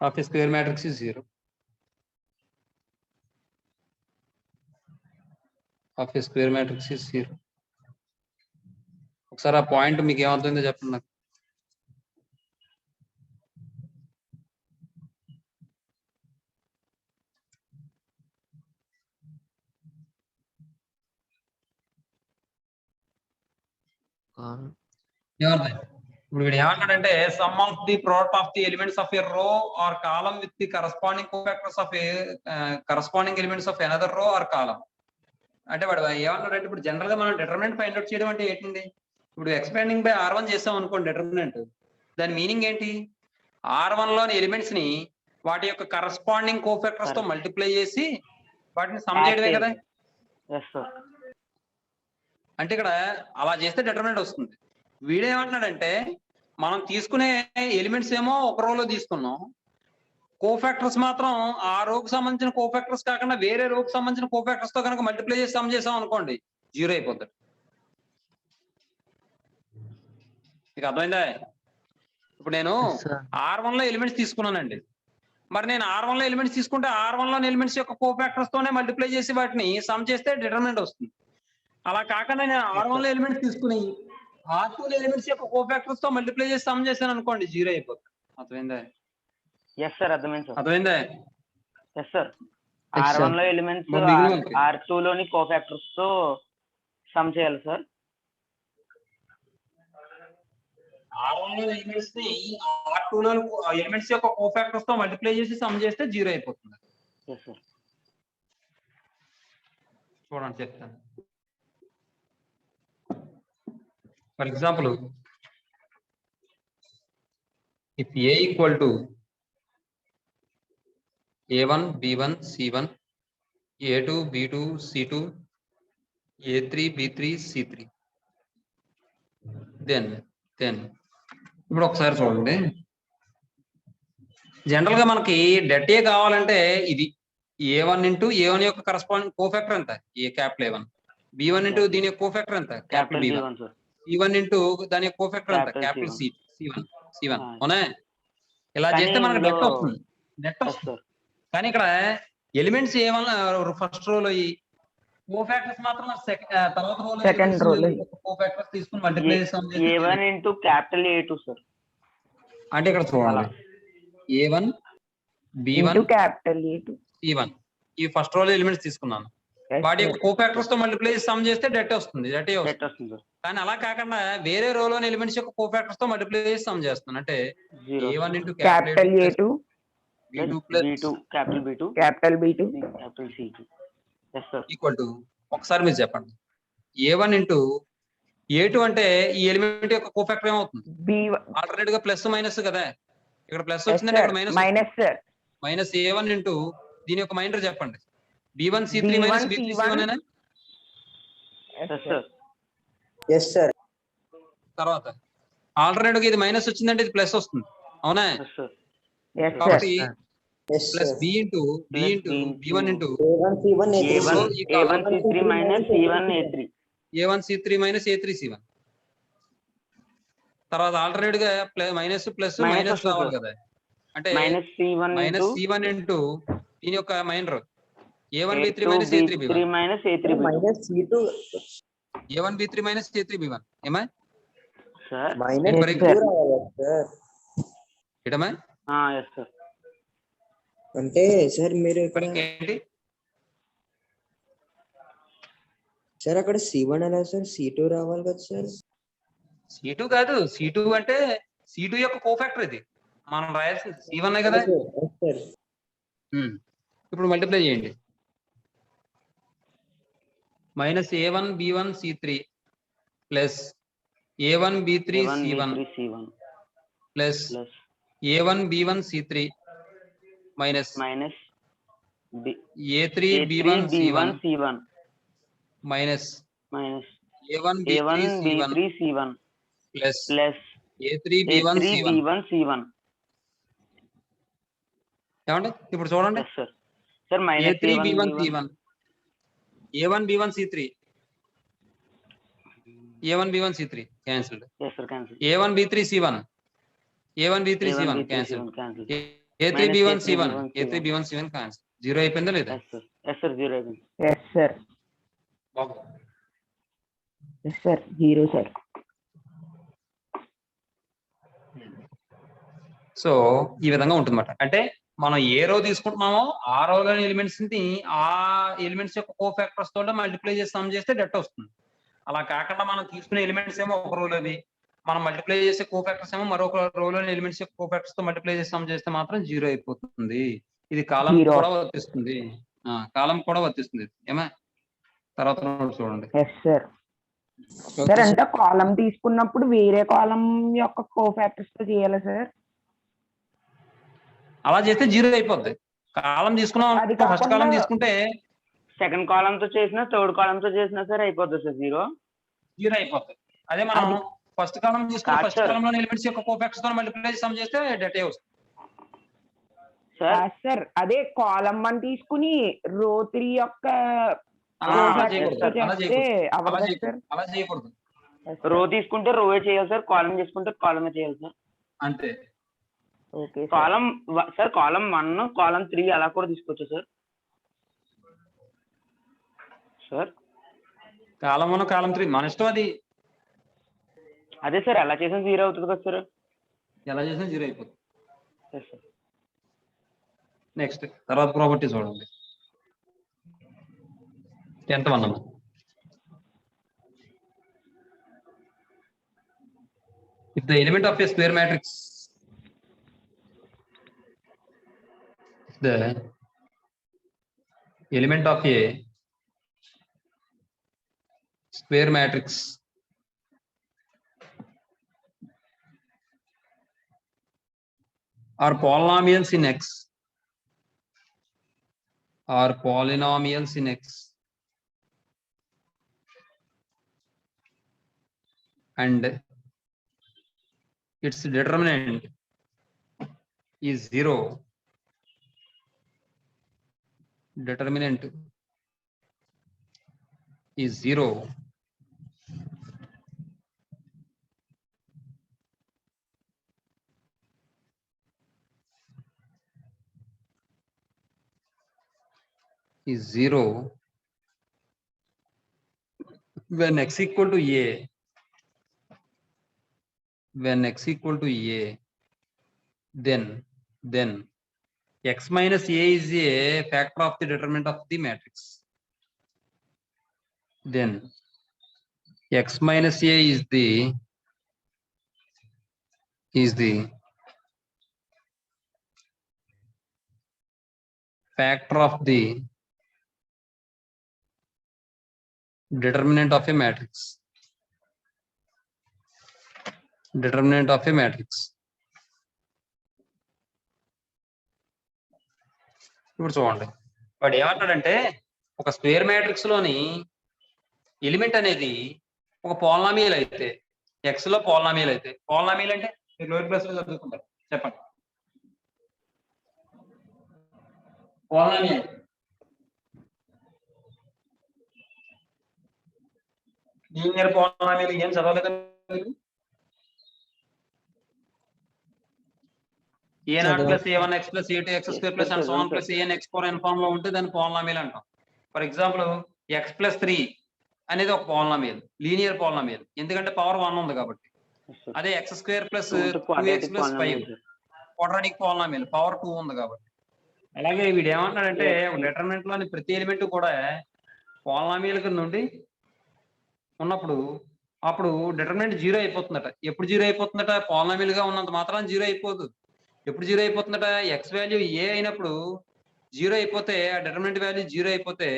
of a square matrix is 0. Of a square matrix is 0. ఒకసారి ఆ point మీకు ఏమవుతుందో చెప్పండి నాకు. ఇప్పుడు వీడు ఏమంటాడంటే sum of the product of the elements of a row or column with the corresponding cofactors of a corresponding elements of another row or column. అంటే వాడు ఏమన్నాడంటే ఇప్పుడు జనరల్ గా మనం డిటర్మినెంట్ ఫైండ్ అవుట్ చేయడం అంటే ఏంటండి, ఇప్పుడు ఎక్స్పాండింగ్ బై R1 చేసాం అనుకోండి డిటర్మినెంట్, దాని మీనింగ్ ఏంటి, R1 లోని ఎలిమెంట్స్ ని వాటి యొక్క కరస్పాండింగ్ కోఫాక్టర్స్ తో మల్టిప్లై చేసి వాటిని సమ్ చేయడమే కదా. Yes sir. అంటే ఇక్కడ అలా చేస్తే డిటర్మినెంట్ వస్తుంది. వీడేమంటున్నాడంటే మనం తీసుకునే ఎలిమెంట్స్ ఏమో ఒక రోలో తీసుకున్నాం, కోఫాక్టర్స్ మాత్రం ఆ రోకి సంబంధించిన కోఫాక్టర్స్ కాకుండా వేరే రోకి సంబంధించిన కోఫాక్టర్స్ తో కనుక మల్టిప్లై చేసి సమ్ చేసాం అనుకోండి 0 అయిపోతుంది. మీకు అర్థమైందా? ఇప్పుడు నేను R1 లో ఎలిమెంట్స్ తీసుకున్నానండి, మరి నేను R1 లో ఎలిమెంట్స్ తీసుకుంటే R1 లోని ఎలిమెంట్స్ యొక్క కోఫాక్టర్స్ తోనే మల్టిప్లై చేసి వాటిని సమ్ చేస్తే డిటర్మినెంట్ వస్తుంది. అలా కాకుండా నేను R1 లో ఎలిమెంట్స్ తీసుకుని R2 లో ఎలిమెంట్స్ యొక్క కోఫాక్టర్స్ తో మల్టిప్లై చేసి సమ్ చేశాను అనుకోండి 0 అయిపోతుంది. అర్థమైందా? ఎస్ సార్ అర్థమైంది సార్. అర్థమైందా? Yes sir. R1 లో ఎలిమెంట్స్ R2 లోని కోఫాక్టర్స్ తో సమ్ చేయాలి సార్. R1 లో ఎలిమెంట్స్ ని R2 లో ఎలిమెంట్స్ యొక్క కోఫాక్టర్స్ తో మల్టిప్లై చేసి సమ్ చేస్తే 0 అయిపోతుంది. Yes sir. చూడండి చెప్తాను. For example, if A equal to A1 B1 C1 A2 B2 C2 A3 B3 C3 then ఇప్పుడు ఒకసారి చూడండి, జనరల్ గా మనకి డెట్ ఏ కావాలంటే ఇది A1 ఇంటూ A1 యొక్క కరస్పాండింగ్ కోఫాక్టర్ ఎంత ఏ క్యాపిటల్ A1, B1 ఇంటూ దీని యొక్క కోఫాక్టర్ ఎంత క్యాపిటల్ B1, C1 ఇంటూ దాని యొక్క కోఫాక్టర్ ఎంత క్యాపిటల్ C1. అవునా? ఇలా చేస్తే మనకు డెట్ వస్తుంది. కానీ ఇక్కడ ఎలిమెంట్స్ A1 ఫస్ట్ రోలో కోఫాక్టర్స్ మాత్రం తర్వాత రోలో సెకండ్ రోలో కోఫాక్టర్స్ తీసుకుని మల్టిప్లై చేస్తాం. A1 into capital A2 sir. అంటే ఇక్కడ చూడండి A1 B1 capital A2 C1 ఈ ఫస్ట్ రోలో ఎలిమెంట్స్ తీసుకున్నాను, వాటి యొక్క కోఫాక్టర్స్ తో మల్టిప్లై చేసి సమ్ చేస్తే డెట్ వస్తుంది. డెట్ వస్తుంది. కానీ అలా కాకుండా వేరే రోలోని ఎలిమెంట్స్ యొక్క కోఫాక్టర్స్ తో మల్టిప్లై చేసి సమ్ చేస్తున్నాను. అంటే A1 into capital A2 B2 capital B2 capital B2 capital C2 equal to, ఒకసారి మీరు చెప్పండి, A1 ఇంటూ A2 అంటే ఈ ఎలిమెంట్ యొక్క కోఫాక్టర్ ఏమవుతుంది, ఆల్టర్నేట్ గా ప్లస్ మైనస్ కదా, ఇక్కడ ప్లస్ వచ్చిందంటే ఇక్కడ మైనస్ A1 ఇంటూ దీని యొక్క మైనర్ చెప్పండి B1 C3 minus B3 C1 అయినా. తర్వాత ఆల్టర్నేట్ గా ఇది మైనస్ వచ్చిందంటే ఇది ప్లస్ వస్తుంది. అవునా? కాబట్టి plus B into b1 into A1 So, ఈ A1 C3 minus C1 A3. a1 c3 minus a3 c1. తర్వాత ఆల్టర్నేట్ గా మైనస్ ప్లస్ Minus మైనస్ వస్తుంది రావాలి సార్. కదా, అంటే minus C1 minus into c1 into దీని యొక్క minor a1 b3 A2 minus a3 B3 b1, minus A3 B2. a1 b3 minus a3 b1. ఏమా Sir. ఏటమ్మా Yes sir. అంటే sir మీరు ఇక్కడ ఏంటి సార్ అక్కడ C1 ఎలా సార్ C2 రావాలి కదా సార్? c2 కాదు, c2 అంటే c2 యొక్క కోఫాక్టర్ ఇది, మనం రాయాల్సింది c1 కదా. సార్ ఇప్పుడు మల్టిప్లై చేయండి. Minus a1 b1 c3 plus a1 b3 A1 c1 B3 C1 plus plus a1 b1 c3 minus minus a3 A3 b1 B1 c1 C1 minus minus a1 A1 b3 c1 B3 C1 plus plus a3 b1 A3 c1. B1 C1. ఏమండి ఇప్పుడు చూడండి, Yes sir. Sir minus a3 A1 b1 B1. c1 a1 b1 c3 a1 b1 c3 cancelled. Yes sir, cancel. a1 b3 c1 a1 b3 A1 c1 B3 cancelled. C1 cancel. a3 Minus b1 A3 c1 B1 a3 b1 c1 cancel. Zero అయిపోయిందా లేదా? Yes sir. Yes sir, 0 again. Yes sir, బాగుంది. Yes sir, 0 sir. So ఈ విధంగా ఉంటుందన్నమాట. అంటే మనం ఏ రో తీసుకుంటున్నామో ఆ రోలోని ఎలిమెంట్స్ ని ఆ ఎలిమెంట్స్ యొక్క కోఫాక్టర్స్ తోటి మల్టిప్లై చేసి సమ్ చేస్తే డెట్ వస్తుంది. అలా కాకుండా మనం తీసుకునే ఎలిమెంట్స్ ఏమో ఒక రోలోవి, మనం మల్టిప్లై చేసే కోఫాక్టర్స్ ఏమో మరొక రోలోని ఎలిమెంట్స్ యొక్క కోఫాక్టర్స్ తో మల్టిప్లై చేసి సమ్ చేస్తే మాత్రం జీరో అయిపోతుంది. ఇది కాలం Zero. కూడా వర్తిస్తుంది, కాలం కూడా వర్తిస్తుంది. ఏమా తర్వాత చూడండి. Yes sir. సార్ అంటే కాలం తీసుకున్నప్పుడు వేరే కాలం యొక్క కోఫాక్టర్స్ తో చేయాలి సార్? అలా చేస్తే జీరో అయిపోద్ది. కాలం తీసుకున్నాం, అది ఫస్ట్ కాలం కాకుండా- తీసుకుంటే సెకండ్ కాలం తో చేసినా థర్డ్ కాలం తో చేసినా సరే అయిపోతుంది సార్ 0. జీరో అయిపోతుంది. అదే మనం ఫస్ట్ కాలం తీసుకుని కాదు ఫస్ట్ సార్. కాలం లో ఎలిమెంట్స్ యొక్క కోఫాక్టర్స్ తో మల్టిప్లై చేసి సమ్ చేస్తే డేటా వస్తుంది. సార్ సార్ అదే కాలం 1 తీసుకుని రో 3 యొక్క అలా coefactors చేయకూడదు, తో అలా చేస్తే చేయకూడదు, అవ్వదు అలా కదా చేయకూడదు, సార్? అలా చేయకూడదు. రో తీసుకుంటే రోవే చేయాలి సార్, కాలం తీసుకుంటే కాలమే చేయాలి సార్. అంతే. Okay sir. Column sir column 1 column 3 అలా కూడా తీసుకోవచ్చు సార్. సార్ కాలం 1 కాలం 3 మన ఇష్టం, అది అదే సార్ ఎలా చేసినా 0 అవుతుంది కదా సార్. ఎలా చేసినా జీరో అయిపోతుంది. Yes, sir. నెక్స్ట్ తర్వాత ప్రాపర్టీ చూడండి. 10th వన్ అమ్మా. If the element of a square matrix, the element of a square matrix are polynomials in X, are polynomials in X, and its determinant is 0, determinant is 0, is 0 when X equal to A, when X equal to A, then X minus A is a factor of the determinant of the matrix. Then X minus A is the factor of the determinant of a matrix. Determinant of a matrix. ఇప్పుడు చూడండి, వాడు ఏమంటాడంటే ఒక square matrix లోని element అనేది ఒక polynomial అయితే, X లో పోలినామియల్ అయితే, పోలినామియల్ అంటే మీరు లోయర్ క్లాస్ లో చదువుకుంటారు, చెప్పండి. polynomial. లీనియర్ polynomial ఏం చదవలేదా మీరు? a0 plus a1x plus a2x square plus and so on plus an x power n form లో ఉంటే దాన్ని polynomial అంటాం. ఫర్ ఎగ్జాంపుల్ x plus 3 అనేది ఒక polynomial, లీనియర్ polynomial, ఎందుకంటే పవర్ 1 ఉంది కాబట్టి. అదే x square plus 2x plus 5 quadratic polynomial, power 2 ఉంది కాబట్టి. అలాగే వీడు ఏమంటాడంటే డిటర్మినెంట్ లోని ప్రతి ఎలిమెంట్ కూడా polynomial కింద నుండి ఉన్నప్పుడు అప్పుడు డిటర్మినెంట్ 0 అయిపోతుందట. ఎప్పుడు 0 అయిపోతుందట? polynomial గా ఉన్నంత మాత్రం 0 అయిపోదు. ఎప్పుడు 0 అయిపోతుందట? x వాల్యూ ఏ అయినప్పుడు 0 అయిపోతే, ఆ డిటర్మినెంట్ వాల్యూ 0 అయిపోతే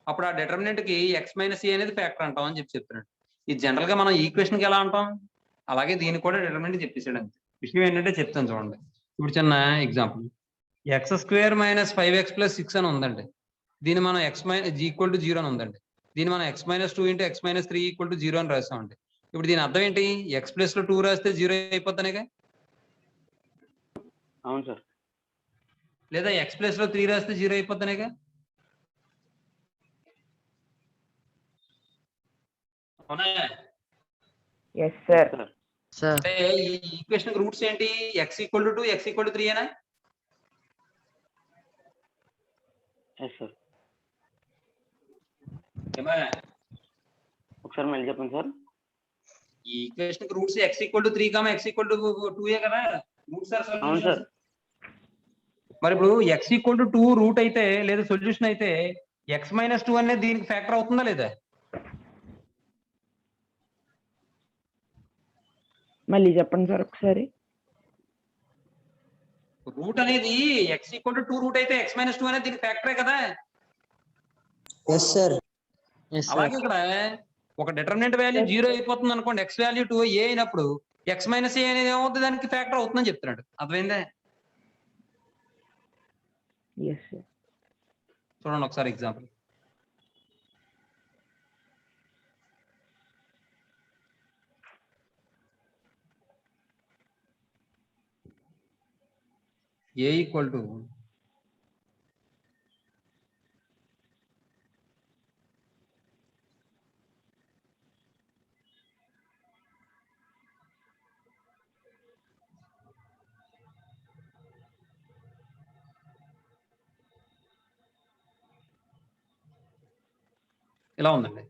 అప్పుడు ఆ డిటర్మినెంట్ కి x మైనస్ ఏ అనేది ఫ్యాక్టర్ అంటాం అని చెప్తున్నాడు. ఇది జనరల్ గా మనం ఈక్వేషన్ కి ఎలా అంటాం, అలాగే దీన్ని కూడా డిటర్మినెంట్ చెప్పేసాడు అంతే. విషయం ఏంటంటే చెప్తాను చూడండి. ఇప్పుడు చిన్న example, X square minus 5x plus 6 అని ఉందండి. దీన్ని మనం x మైనస్ ఈక్వల్ టు 0 అని ఉందండి. దీన్ని మనం x minus 2 into x minus 3 equal to 0 అని రాస్తామండి. ఇప్పుడు దీని అర్థం ఏంటి? x ప్లస్ లో 2 రాస్తే 0 అయిపోతానేగా, అవును సార్. లేదా x ప్లస్ లో 3 రాస్తే 0 అయిపోతానేగా. అవునా? Yes sir. సార్ అంటే ఈ ఈక్వేషన్ రూట్స్ ఏంటి? x equal to 2, x equal to 3 ఏనా? Yes sir. ఏమా ఒకసారి మళ్ళీ చెప్పండి సార్. ఈ equation roots x equal to 3, x equal to 2 ఏ కదా రూట్స్ ఆర్ అవును సొల్యూషన్స్. సార్. మరి ఇప్పుడు x ఈక్వల్ టు 2 రూట్ అయితే లేదా సొల్యూషన్ అయితే x మైనస్ 2 అనేది దీనికి ఫ్యాక్టర్ అవుతుందా లేదా? మళ్ళీ చెప్పండి సార్ ఒకసారి. రూట్ అనేది x ఈక్వల్ టు 2 రూట్ అయితే x మైనస్ 2 అనేది దీనికి ఫ్యాక్టరే కదా. Yes sir. ఎస్ సార్ అలాగే ఇక్కడ ఒక డిటర్మినెంట్ వాల్యూ 0 అయిపోతుంది అనుకోండి, x వాల్యూ 2 ఏ అయినప్పుడు x మైనస్ ఏ అనేది ఏమవుతుంది, దానికి ఫ్యాక్టర్ అవుతుందని చెప్తున్నాడు. అర్థమైందా? Yes sir. చూడండి ఒకసారి ఎగ్జాంపుల్. a ఈక్వల్ టు ఇలా ఉందండి.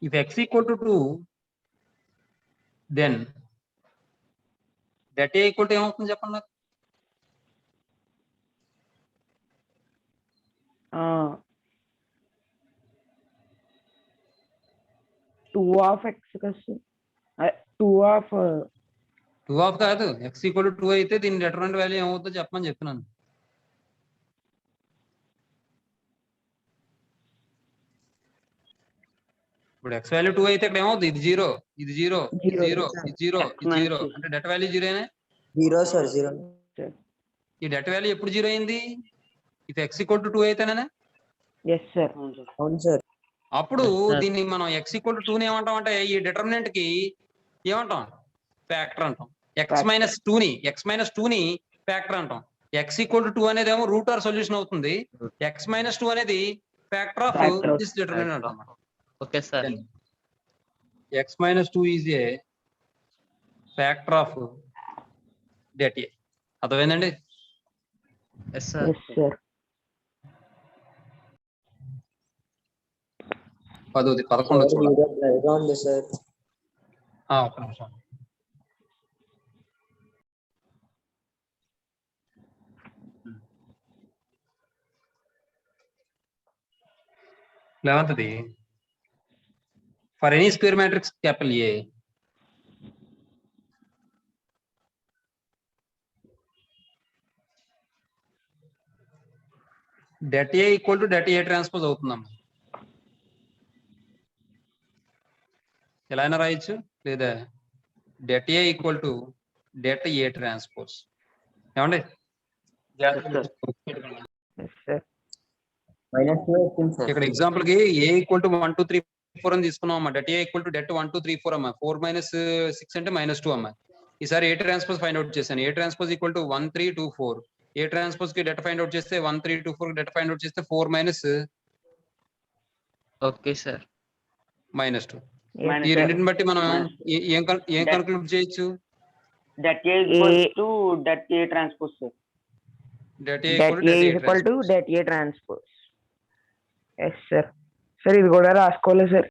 if x equal to 2, then that a equal to ఏమవుతుంది చెప్పండి నాకు. 2 ఆఫ్ ఎక్స్ కదా సార్. 2 ఆఫ్ 2 ఆఫ్ కాదు, x ఈక్వల్ టు 2 అయితే దీని డిటర్మినెంట్ వాల్యూ ఏమవుతుందో చెప్పమని చెప్తున్నాను. ఇప్పుడు x వాల్యూ 2 అయితే ఇక్కడ ఏమవుతుంది? ఇది 0, ఇది 0, ఇది 0, ఇది 0, ఇది 0 అంటే det value 0 zero sir. Zero. ఈ డెట్ వాల్యూ ఎప్పుడు 0 అయింది? ఇఫ్ x ఈక్వల్ టు 2 అయితేనే. Yes sir. అవును సార్. అవును సార్. అప్పుడు Yes, sir. దీన్ని మనం x ఈక్వల్ టు 2 ని ఏమంటాం అంటే ఈ డిటర్మినెంట్ కి ఏమంటాం? ఫ్యాక్టర్ అంటాం. x మైనస్ 2 ని ఫ్యాక్టర్ అంటాం. x ఈక్వల్ టు 2 అనేది ఏమో రూట్ ఆర్ సొల్యూషన్ అవుతుంది. x మైనస్ 2 అనేది factor of Factor of this determinant అంటాం. Okay sir. x minus 2 is a factor of that A. అర్థమైందండి? Yes sir. Yes sir. 11 sir చూడాలి. Video బ్లర్గా ఉంది సార్. ఒక్క నిమిషం. లెవెంత్ది, for any square matrix capital A, det A equal to det A transpose అవుతుందమ్మా. ఎలా అయినా రాయొచ్చు, లేదా det A equal to det A transpose. ఏమండి? Yes sir. -2 వచ్చింది సార్. ఇక్కడ ఎగ్జాంపుల్ కి ఏ ఈక్వల్ టు 1 2 3 4 అని తీసుకున్నాం అమ్మా. Debt A equal to debt 1 2 3 4 అమ్మా. 4 మైనస్ 6 అంటే -2 అమ్మా. ఈసారి ఏ ట్రాన్స్పోజ్ ఫైండ్ అవుట్ చేశాను. A transpose equal to 1 3 2 4. A transpose కి డెట్ ఫైండ్ అవుట్ చేస్తే 1 3 2 4 డెట్ ఫైండ్ అవుట్ చేస్తే 4 మైనస్ ఓకే సార్. -2. Minus ఈ sir. రెండింటిని బట్టి మనం Minus ఏం That- కన్క్లూడ్ చేయొచ్చు? that A equals to that A transpose sir. Det A det A equal to det A transpose. Yes sir. Sir ఇది కూడా రాసుకోవాలి సార్.